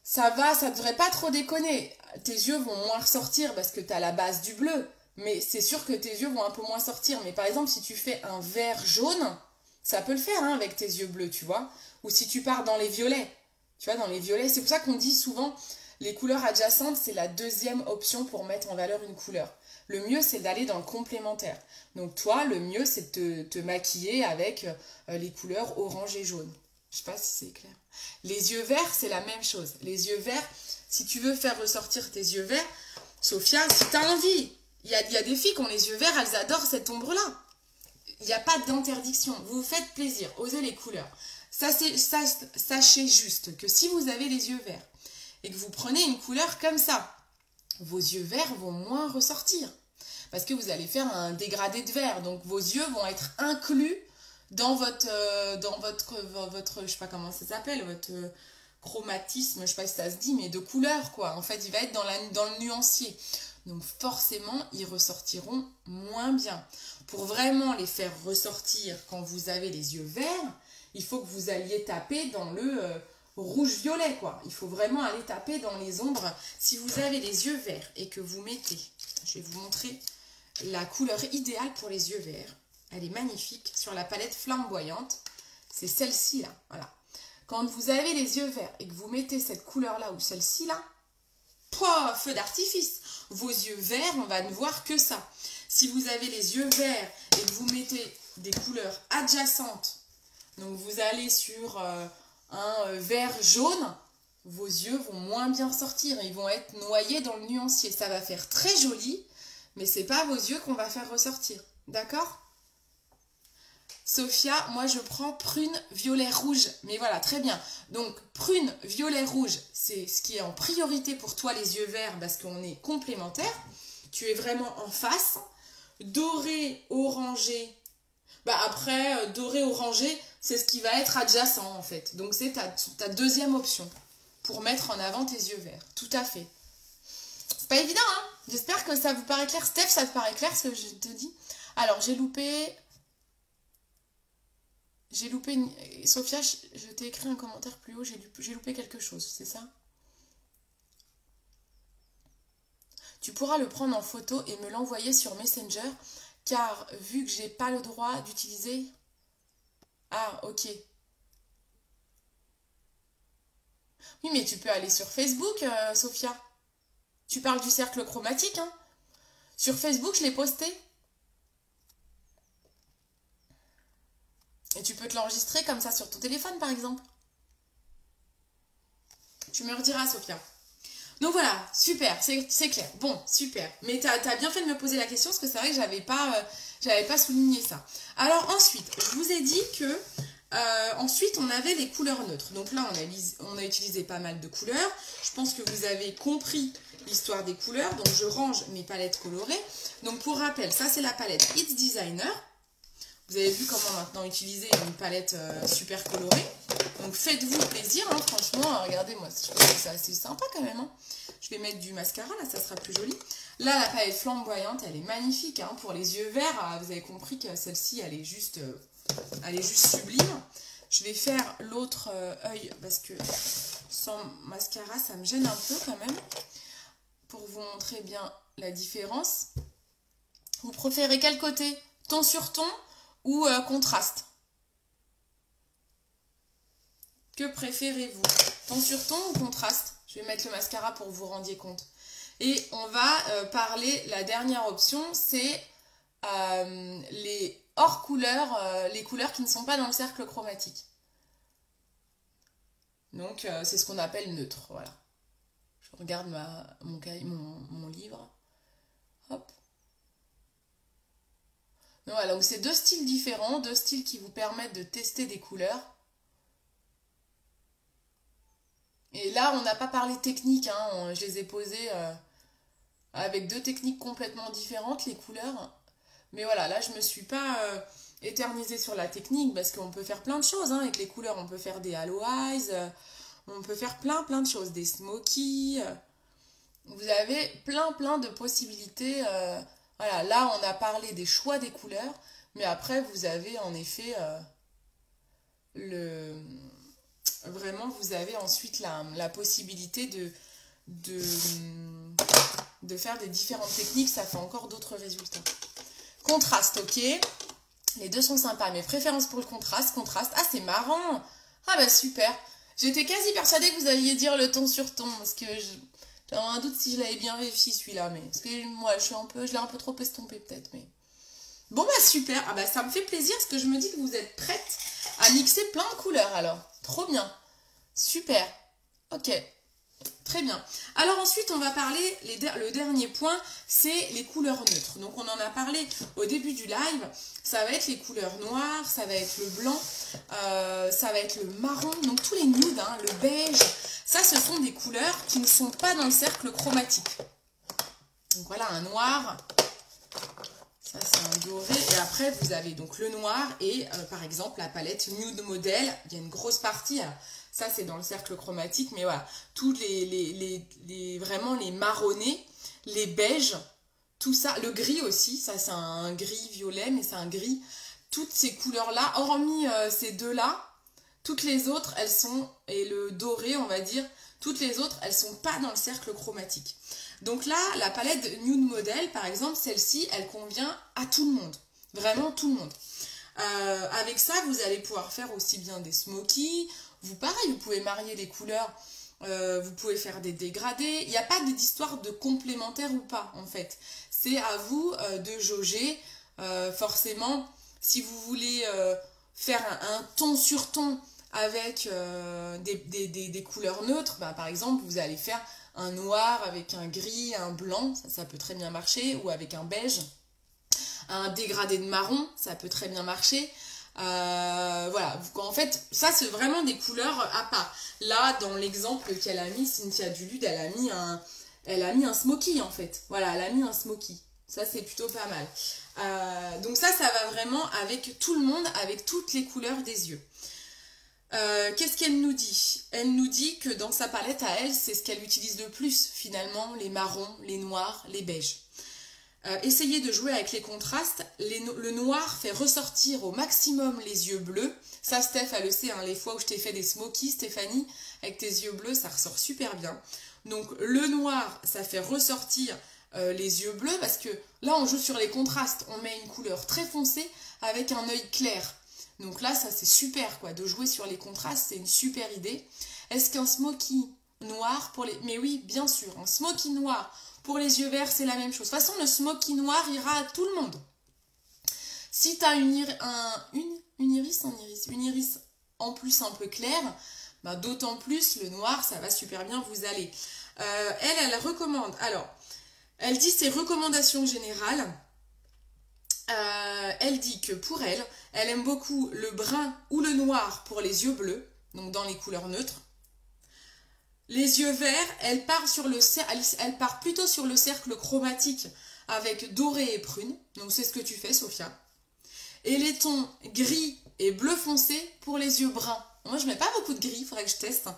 ça devrait pas trop déconner. Tes yeux vont moins ressortir parce que tu as la base du bleu. Mais c'est sûr que tes yeux vont un peu moins sortir. Mais par exemple, si tu fais un vert jaune, ça peut le faire hein, avec tes yeux bleus, tu vois. Ou si tu pars dans les violets. Tu vois, dans les violets. C'est pour ça qu'on dit souvent, les couleurs adjacentes, c'est la deuxième option pour mettre en valeur une couleur. Le mieux, c'est d'aller dans le complémentaire. Donc toi, le mieux, c'est de te maquiller avec les couleurs orange et jaune. Je sais pas si c'est clair. Les yeux verts, c'est la même chose. Les yeux verts, si tu veux faire ressortir tes yeux verts, Sophia, si tu as envie, il y a des filles qui ont les yeux verts, elles adorent cette ombre-là. Il n'y a pas d'interdiction. Vous vous faites plaisir, osez les couleurs. Sachez juste que si vous avez les yeux verts et que vous prenez une couleur comme ça, vos yeux verts vont moins ressortir. Parce que vous allez faire un dégradé de vert. Donc vos yeux vont être inclus dans votre je sais pas comment ça s'appelle, votre chromatisme, je sais pas si ça se dit, mais de couleur quoi. En fait, il va être dans le nuancier. Donc forcément, ils ressortiront moins bien. Pour vraiment les faire ressortir quand vous avez les yeux verts, il faut que vous alliez taper dans le rouge-violet quoi. Il faut vraiment aller taper dans les ombres. Si vous avez les yeux verts et que vous mettez, je vais vous montrer la couleur idéale pour les yeux verts. Elle est magnifique sur la palette flamboyante. C'est celle-ci là, voilà. Quand vous avez les yeux verts et que vous mettez cette couleur-là ou celle-ci là, pouah, feu d'artifice. Vos yeux verts, on va ne voir que ça. Si vous avez les yeux verts et que vous mettez des couleurs adjacentes, donc vous allez sur un vert jaune, vos yeux vont moins bien ressortir. Ils vont être noyés dans le nuancier. Ça va faire très joli, mais c'est pas vos yeux qu'on va faire ressortir. D'accord ? Sophia, moi je prends prune, violet, rouge. Mais voilà, très bien. Donc prune, violet, rouge, c'est ce qui est en priorité pour toi les yeux verts parce qu'on est complémentaires. Tu es vraiment en face. Doré, orangé. Bah après, doré, orangé, c'est ce qui va être adjacent en fait. Donc c'est ta deuxième option pour mettre en avant tes yeux verts. Tout à fait. C'est pas évident, hein? J'espère que ça vous paraît clair. Steph, ça te paraît clair ce que je te dis? Alors, j'ai loupé... Sophia, je t'ai écrit un commentaire plus haut, j'ai loupé quelque chose, c'est ça? Tu pourras le prendre en photo et me l'envoyer sur Messenger, car vu que j'ai pas le droit d'utiliser... Ah, ok. Oui, mais tu peux aller sur Facebook, Sophia. Tu parles du cercle chromatique, hein? Sur Facebook, je l'ai posté. Et tu peux te l'enregistrer comme ça sur ton téléphone, par exemple. Tu me rediras, Sophia. Donc voilà, super, c'est clair. Bon, super. Mais t'as bien fait de me poser la question, parce que c'est vrai que j'avais pas souligné ça. Alors ensuite, je vous ai dit que ensuite, on avait les couleurs neutres. Donc là, on a utilisé pas mal de couleurs. Je pense que vous avez compris l'histoire des couleurs. Donc je range mes palettes colorées. Donc pour rappel, ça c'est la palette It's Designer. Vous avez vu comment maintenant utiliser une palette super colorée. Donc faites-vous plaisir, hein, franchement. Regardez, moi, je trouve que c'est assez sympa quand même. Hein. Je vais mettre du mascara, là, ça sera plus joli. Là, la palette flamboyante, elle est magnifique. Hein, pour les yeux verts, vous avez compris que celle-ci, elle est juste sublime. Je vais faire l'autre œil parce que sans mascara, ça me gêne un peu quand même. Pour vous montrer bien la différence. Vous préférez quel côté? Ton sur ton ou contraste? Que préférez-vous? Ton sur ton ou contraste? Je vais mettre le mascara pour que vous rendiez compte. Et on va parler, la dernière option, c'est les hors couleurs, les couleurs qui ne sont pas dans le cercle chromatique. Donc c'est ce qu'on appelle neutre, voilà. Je regarde mon livre. Hop. Donc voilà, donc c'est deux styles différents, deux styles qui vous permettent de tester des couleurs. Et là, on n'a pas parlé technique, hein, je les ai posées avec deux techniques complètement différentes, les couleurs. Mais voilà, là, je ne me suis pas éternisée sur la technique parce qu'on peut faire plein de choses hein, avec les couleurs. On peut faire des halo eyes, on peut faire plein de choses, des smokies. Vous avez plein de possibilités. Voilà, là, on a parlé des choix des couleurs, mais après, vous avez en effet vraiment, vous avez ensuite la possibilité de faire des différentes techniques. Ça fait encore d'autres résultats. Contraste, ok. Les deux sont sympas. Mes préférences pour le contraste. Ah, c'est marrant. Ah bah super. J'étais quasi persuadée que vous alliez dire le ton sur ton. Parce que j'avais un doute si je l'avais bien réussi celui-là. Mais parce que moi, je l'ai un peu trop estompé peut-être. Mais bon bah super. Ah bah ça me fait plaisir parce que je me dis que vous êtes prête à mixer plein de couleurs alors. Trop bien. Super. Ok. Très bien. Alors ensuite, on va parler, le dernier point, c'est les couleurs neutres. Donc on en a parlé au début du live. Ça va être les couleurs noires, ça va être le blanc, ça va être le marron. Donc tous les nudes, hein, le beige. Ça, ce sont des couleurs qui ne sont pas dans le cercle chromatique. Donc voilà, un noir. Ça, c'est un doré. Et après, vous avez donc le noir et par exemple la palette Nude Model. Il y a une grosse partie. Alors, ça, c'est dans le cercle chromatique. Mais voilà, tous vraiment les marronnés, les beiges, tout ça. Le gris aussi. Ça, c'est un gris violet, mais c'est un gris. Toutes ces couleurs-là, hormis ces deux-là, toutes les autres, elles sont, et le doré, on va dire, toutes les autres, elles sont pas dans le cercle chromatique. Donc là, la palette Nude Model, par exemple, celle-ci, elle convient à tout le monde. Vraiment tout le monde. Avec ça, vous allez pouvoir faire aussi bien des smokies. Pareil, vous pouvez marier les couleurs. Vous pouvez faire des dégradés. Il n'y a pas d'histoire de complémentaire ou pas, en fait. C'est à vous de jauger. Forcément, si vous voulez faire un ton sur ton avec des couleurs neutres, bah, par exemple, vous allez faire un noir avec un gris, un blanc, ça peut très bien marcher, ou avec un beige, un dégradé de marron, ça peut très bien marcher. Voilà, en fait, ça c'est vraiment des couleurs à part. Là, dans l'exemple qu'elle a mis, Cynthia Dulude, elle a mis un smoky en fait. Voilà, elle a mis un smoky. Ça, c'est plutôt pas mal. Donc ça va vraiment avec tout le monde, avec toutes les couleurs des yeux. Qu'est-ce qu'elle nous dit? Elle nous dit que dans sa palette à elle, c'est ce qu'elle utilise le plus finalement, les marrons, les noirs, les beiges. Essayez de jouer avec les contrastes. Le noir fait ressortir au maximum les yeux bleus. Ça, Steph, elle le sait, hein, les fois où je t'ai fait des smokies, Stéphanie, avec tes yeux bleus, ça ressort super bien. Donc le noir, ça fait ressortir les yeux bleus parce que là, on joue sur les contrastes. On met une couleur très foncée avec un œil clair. Donc là, ça c'est super quoi, de jouer sur les contrastes, c'est une super idée. Est-ce qu'un smoky noir pour les... Mais oui, bien sûr, un smoky noir pour les yeux verts, c'est la même chose. De toute façon, le smoky noir ira à tout le monde. Si tu as une iris en plus un peu claire, bah, d'autant plus le noir, ça va super bien vous aller. Elle recommande, alors, elle dit ses recommandations générales. Elle dit que pour elle aime beaucoup le brun ou le noir pour les yeux bleus, donc dans les couleurs neutres. Les yeux verts, elle part plutôt sur le cercle chromatique avec doré et prune, donc c'est ce que tu fais, Sophia. Et les tons gris et bleu foncé pour les yeux bruns. Moi, je mets pas beaucoup de gris, il faudrait que je teste.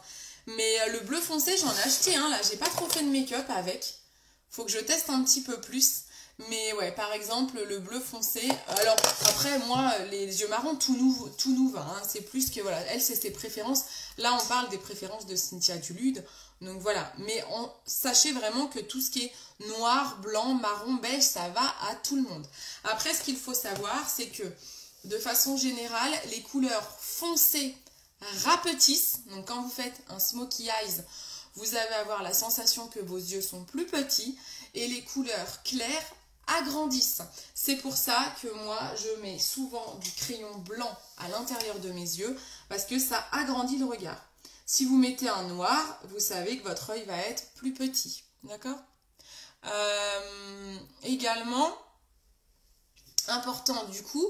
Mais le bleu foncé, j'en ai acheté un, là, j'ai pas trop fait de make-up avec. Faut que je teste un petit peu plus. Mais ouais, par exemple, le bleu foncé. Alors, après, moi, les yeux marrons, tout nous va. Hein. C'est plus que, voilà, elle, c'est ses préférences. Là, on parle des préférences de Cynthia Dulude. Donc voilà. Mais sachez vraiment que tout ce qui est noir, blanc, marron, beige, ça va à tout le monde. Après, ce qu'il faut savoir, c'est que, de façon générale, les couleurs foncées rapetissent. Donc, quand vous faites un smoky eyes, vous allez avoir la sensation que vos yeux sont plus petits. Et les couleurs claires agrandissent. C'est pour ça que moi, je mets souvent du crayon blanc à l'intérieur de mes yeux parce que ça agrandit le regard. Si vous mettez un noir, vous savez que votre œil va être plus petit. D'accord ? Également, important du coup,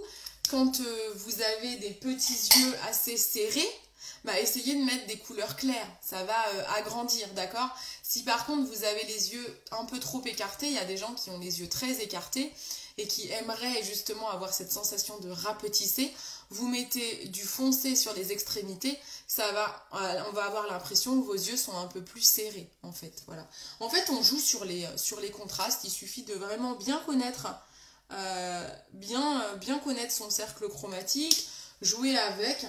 quand vous avez des petits yeux assez serrés, bah, essayez de mettre des couleurs claires, ça va agrandir, d'accord? Si par contre vous avez les yeux un peu trop écartés, il y a des gens qui ont les yeux très écartés et qui aimeraient justement avoir cette sensation de rapetisser, vous mettez du foncé sur les extrémités, on va avoir l'impression que vos yeux sont un peu plus serrés en fait, voilà. En fait, on joue sur les contrastes, il suffit de vraiment bien connaître, bien connaître son cercle chromatique, jouer avec,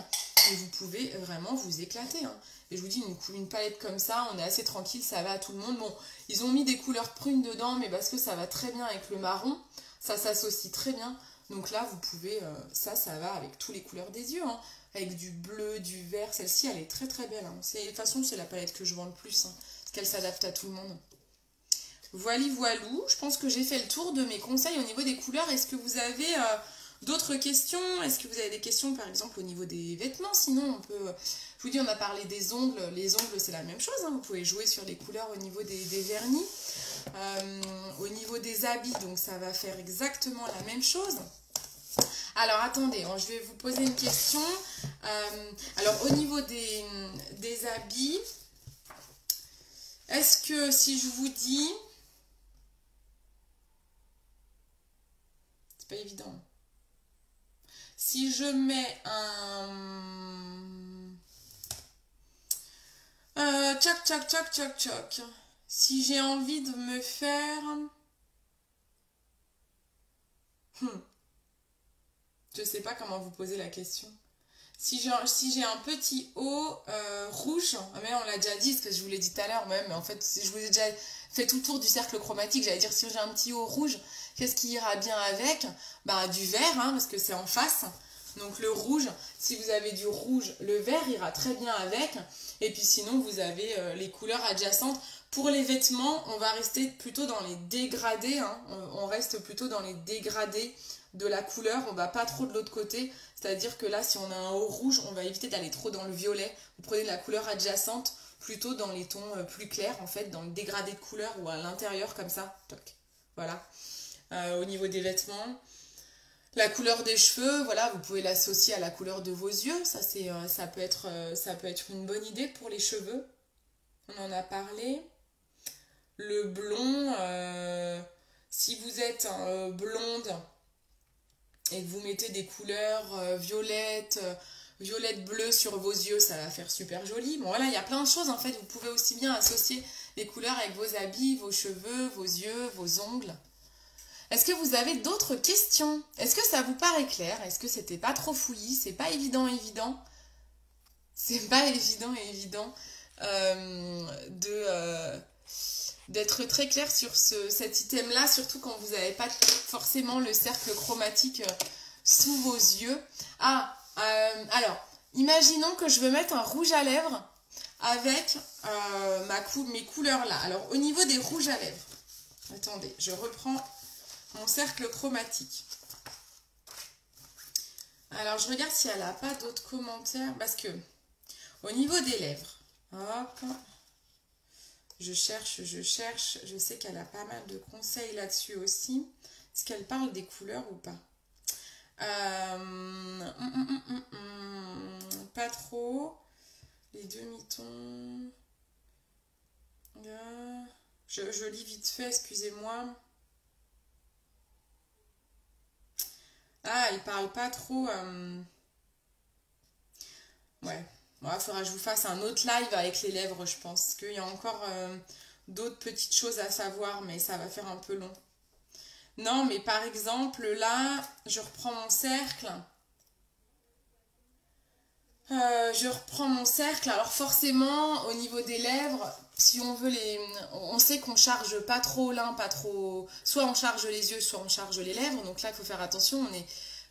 et vous pouvez vraiment vous éclater. Hein. Et je vous dis, une palette comme ça, on est assez tranquille, ça va à tout le monde. Bon, ils ont mis des couleurs prunes dedans, mais parce que ça va très bien avec le marron, ça s'associe très bien. Donc là, vous pouvez, ça va avec toutes les couleurs des yeux, hein. Avec du bleu, du vert, celle-ci, elle est très très belle. Hein. De toute façon, c'est la palette que je vends le plus, hein, parce qu'elle s'adapte à tout le monde. Voilou, je pense que j'ai fait le tour de mes conseils au niveau des couleurs. Est-ce que vous avez... d'autres questions? Est-ce que vous avez des questions par exemple au niveau des vêtements? Sinon on peut... Je vous dis, on a parlé des ongles. Les ongles c'est la même chose, hein. Vous pouvez jouer sur les couleurs au niveau des vernis. Au niveau des habits, donc ça va faire exactement la même chose. Alors attendez, je vais vous poser une question. Alors au niveau des habits, est-ce que si je vous dis... pas évident. Si je mets un... tchac, tchac, tchac, tchac, tchac. Si j'ai envie de me faire... Je sais pas comment vous poser la question. Si j'ai un petit haut rouge, mais on l'a déjà dit, parce que je vous l'ai dit tout à l'heure même, mais en fait, je vous ai déjà fait tout le tour du cercle chromatique, j'allais dire si j'ai un petit haut rouge, qu'est-ce qui ira bien avec? Bah du vert, hein, parce que c'est en face. Donc le rouge, si vous avez du rouge, le vert ira très bien avec. Et puis sinon, vous avez les couleurs adjacentes. Pour les vêtements, on va rester plutôt dans les dégradés, hein. On reste plutôt dans les dégradés de la couleur, on va pas trop de l'autre côté, c'est-à-dire que là si on a un haut rouge, on va éviter d'aller trop dans le violet, vous prenez de la couleur adjacente plutôt dans les tons plus clairs en fait, dans le dégradé de couleur ou à l'intérieur comme ça, toc. Voilà. Au niveau des vêtements, la couleur des cheveux, voilà, vous pouvez l'associer à la couleur de vos yeux, ça peut être une bonne idée pour les cheveux, on en a parlé. Le blond, si vous êtes blonde et que vous mettez des couleurs violettes, violette bleu sur vos yeux, ça va faire super joli. Bon voilà, il y a plein de choses en fait, vous pouvez aussi bien associer les couleurs avec vos habits, vos cheveux, vos yeux, vos ongles. Est-ce que vous avez d'autres questions? Est-ce que ça vous paraît clair? Est-ce que c'était pas trop fouillis? C'est pas évident. C'est pas évident d'être très clair sur cet item-là, surtout quand vous n'avez pas forcément le cercle chromatique sous vos yeux. Alors, imaginons que je veux mettre un rouge à lèvres avec mes couleurs là. Alors, au niveau des rouges à lèvres, attendez, je reprends mon cercle chromatique. Alors, je regarde si elle n'a pas d'autres commentaires, parce que au niveau des lèvres, hop... Je cherche, je sais qu'elle a pas mal de conseils là-dessus aussi. Est-ce qu'elle parle des couleurs ou pas? Pas trop. Les demi-tons. Je lis vite fait, excusez-moi. Ah, il parle pas trop. Ouais. Bon, il faudra que je vous fasse un autre live avec les lèvres, je pense. Parce qu'il y a encore d'autres petites choses à savoir, mais ça va faire un peu long. Non, mais par exemple, là, je reprends mon cercle. Alors forcément, au niveau des lèvres, si on veut on sait qu'on charge pas trop l'un, pas trop... Soit on charge les yeux, soit on charge les lèvres. Donc là, il faut faire attention, on n'est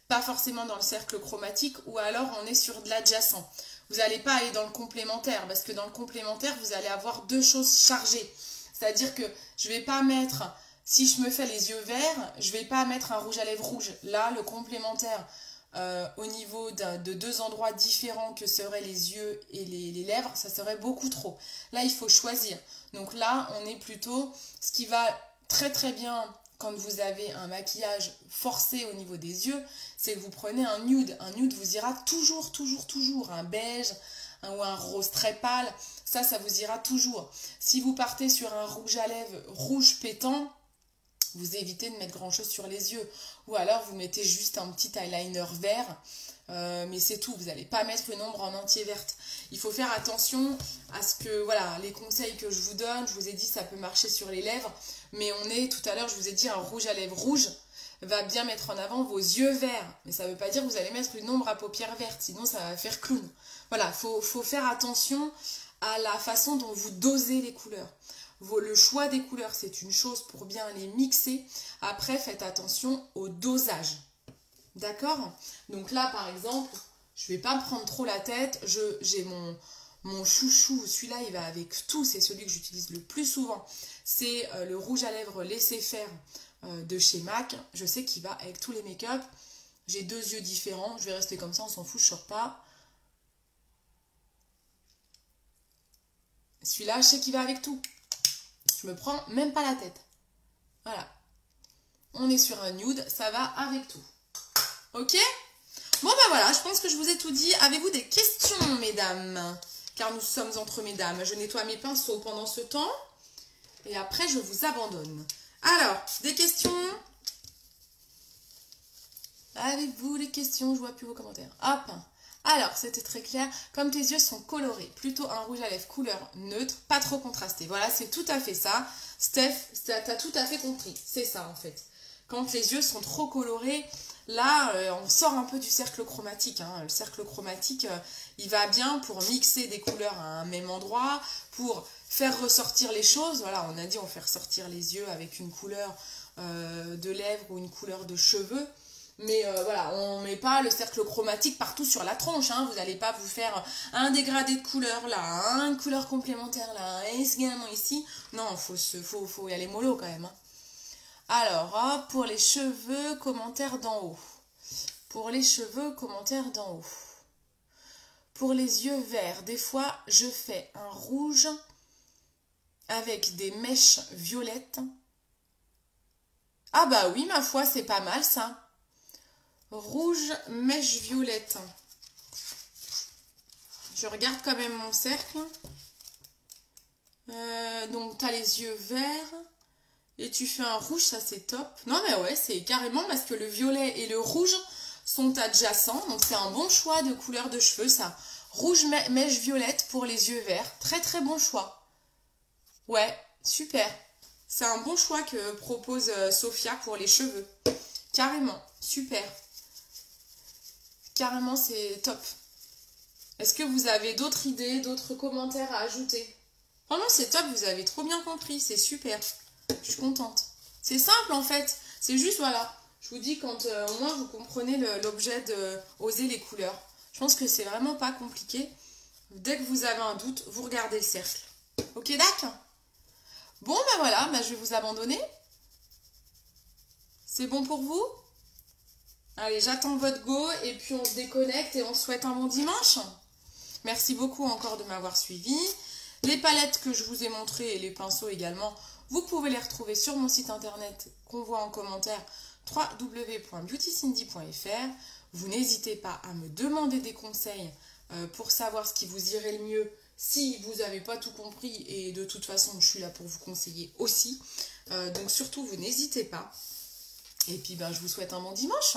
pas forcément dans le cercle chromatique, ou alors on est sur de l'adjacent. Vous n'allez pas aller dans le complémentaire, parce que dans le complémentaire, vous allez avoir deux choses chargées. C'est-à-dire que je ne vais pas mettre, si je me fais les yeux verts, je ne vais pas mettre un rouge à lèvres rouge. Là, le complémentaire, au niveau de deux endroits différents que seraient les yeux et les lèvres, ça serait beaucoup trop. Là, il faut choisir. Donc là, on est plutôt, ce qui va très très bien quand vous avez un maquillage forcé au niveau des yeux, c'est que vous prenez un nude. Un nude vous ira toujours. Un beige ou un rose très pâle, ça vous ira toujours. Si vous partez sur un rouge à lèvres rouge pétant, vous évitez de mettre grand chose sur les yeux. Ou alors vous mettez juste un petit eyeliner vert, mais c'est tout. Vous n'allez pas mettre une ombre en entier verte. Il faut faire attention à ce que, voilà, les conseils que je vous donne, je vous ai dit ça peut marcher sur les lèvres, mais tout à l'heure je vous ai dit un rouge à lèvres rouge va bien mettre en avant vos yeux verts. Mais ça ne veut pas dire que vous allez mettre une ombre à paupières vertes, sinon ça va faire clown. Voilà, faut faire attention à la façon dont vous dosez les couleurs. Le choix des couleurs, c'est une chose pour bien les mixer. Après, faites attention au dosage. D'accord? Donc là, par exemple, je ne vais pas me prendre trop la tête. J'ai mon chouchou, celui-là, il va avec tout. C'est celui que j'utilise le plus souvent. C'est le rouge à lèvres laissez faire de chez MAC. Je sais qu'il va avec tous les make-up. J'ai deux yeux différents. Je vais rester comme ça, on s'en fout, je ne sors pas. Celui-là, je sais qu'il va avec tout. Je me prends même pas la tête. Voilà. On est sur un nude, ça va avec tout. Ok? Bon ben voilà, je pense que je vous ai tout dit. Avez-vous des questions, mesdames? Car nous sommes entre mesdames. Je nettoie mes pinceaux pendant ce temps. Et après, je vous abandonne. Alors, des questions? Avez-vous des questions? Je vois plus vos commentaires. Hop. Alors, c'était très clair. Comme tes yeux sont colorés, plutôt un rouge à lèvres couleur neutre, pas trop contrasté. Voilà, c'est tout à fait ça. Steph, t'as tout à fait compris. C'est ça, en fait. Quand les yeux sont trop colorés, là, on sort un peu du cercle chromatique. Hein. Le cercle chromatique, il va bien pour mixer des couleurs à un même endroit, pour faire ressortir les choses. Voilà, on a dit on fait ressortir les yeux avec une couleur de lèvres ou une couleur de cheveux. Mais voilà, on ne met pas le cercle chromatique partout sur la tronche. Hein. Vous n'allez pas vous faire un dégradé de couleur là, une couleur complémentaire là, un esguinnement ici. Non, faut y aller mollo quand même. Hein. Alors, hop, pour les cheveux, commentaire d'en haut. Pour les cheveux, commentaire d'en haut. Pour les yeux verts, des fois, je fais un rouge avec des mèches violettes. Ah bah oui, ma foi, c'est pas mal ça. Rouge, mèche violette. Je regarde quand même mon cercle. Donc, tu as les yeux verts. Et tu fais un rouge, ça c'est top. Non mais ouais, c'est carrément parce que le violet et le rouge sont adjacents. Donc c'est un bon choix de couleur de cheveux ça. Rouge, mèche violette pour les yeux verts. Très très bon choix. Ouais, super. C'est un bon choix que propose Sophia pour les cheveux. Carrément, super. Carrément, c'est top. Est-ce que vous avez d'autres idées, d'autres commentaires à ajouter? Vraiment, c'est top, vous avez trop bien compris, c'est super. Je suis contente. C'est simple en fait. C'est juste, voilà. Je vous dis quand au moins vous comprenez l'objet de oser les couleurs. Je pense que c'est vraiment pas compliqué. Dès que vous avez un doute, vous regardez le cercle. Ok, d'accord? Bon, ben voilà, je vais vous abandonner. C'est bon pour vous? Allez, j'attends votre go et puis on se déconnecte et on se souhaite un bon dimanche. Merci beaucoup encore de m'avoir suivi. Les palettes que je vous ai montrées et les pinceaux également, vous pouvez les retrouver sur mon site internet qu'on voit en commentaire www.beautycindy.fr. Vous n'hésitez pas à me demander des conseils pour savoir ce qui vous irait le mieux si vous n'avez pas tout compris et de toute façon je suis là pour vous conseiller aussi. Donc surtout vous n'hésitez pas. Et puis je vous souhaite un bon dimanche.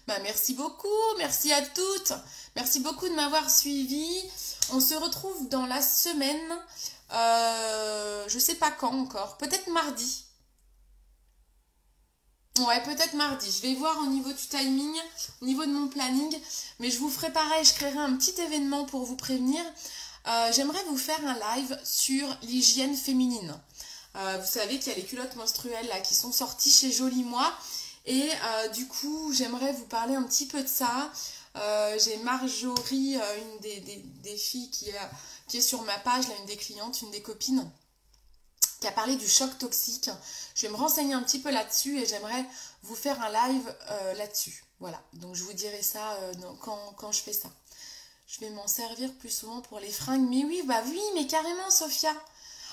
Merci beaucoup, merci à toutes. Merci beaucoup de m'avoir suivi. On se retrouve dans la semaine. Je sais pas quand encore. Peut-être mardi. Ouais, peut-être mardi. Je vais voir au niveau du timing, au niveau de mon planning. Mais je vous ferai pareil, je créerai un petit événement pour vous prévenir. J'aimerais vous faire un live sur l'hygiène féminine. Vous savez qu'il y a les culottes menstruelles là, qui sont sorties chez Jolie Moi. Et du coup, j'aimerais vous parler un petit peu de ça. J'ai Marjorie, une des filles qui est sur ma page, là, une des clientes, une des copines, qui a parlé du choc toxique. Je vais me renseigner un petit peu là-dessus et j'aimerais vous faire un live là-dessus. Voilà, donc je vous dirai ça quand je fais ça. Je vais m'en servir plus souvent pour les fringues. Mais oui, oui, mais carrément, Sophia.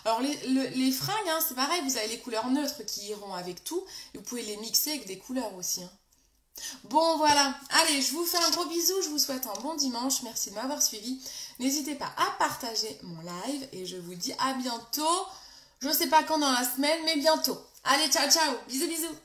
Alors les fringues, hein, c'est pareil, vous avez les couleurs neutres qui iront avec tout. Et vous pouvez les mixer avec des couleurs aussi. Hein. Bon, voilà. Allez, je vous fais un gros bisou. Je vous souhaite un bon dimanche. Merci de m'avoir suivi. N'hésitez pas à partager mon live. Et je vous dis à bientôt. Je ne sais pas quand dans la semaine, mais bientôt. Allez, ciao, ciao. Bisous, bisous.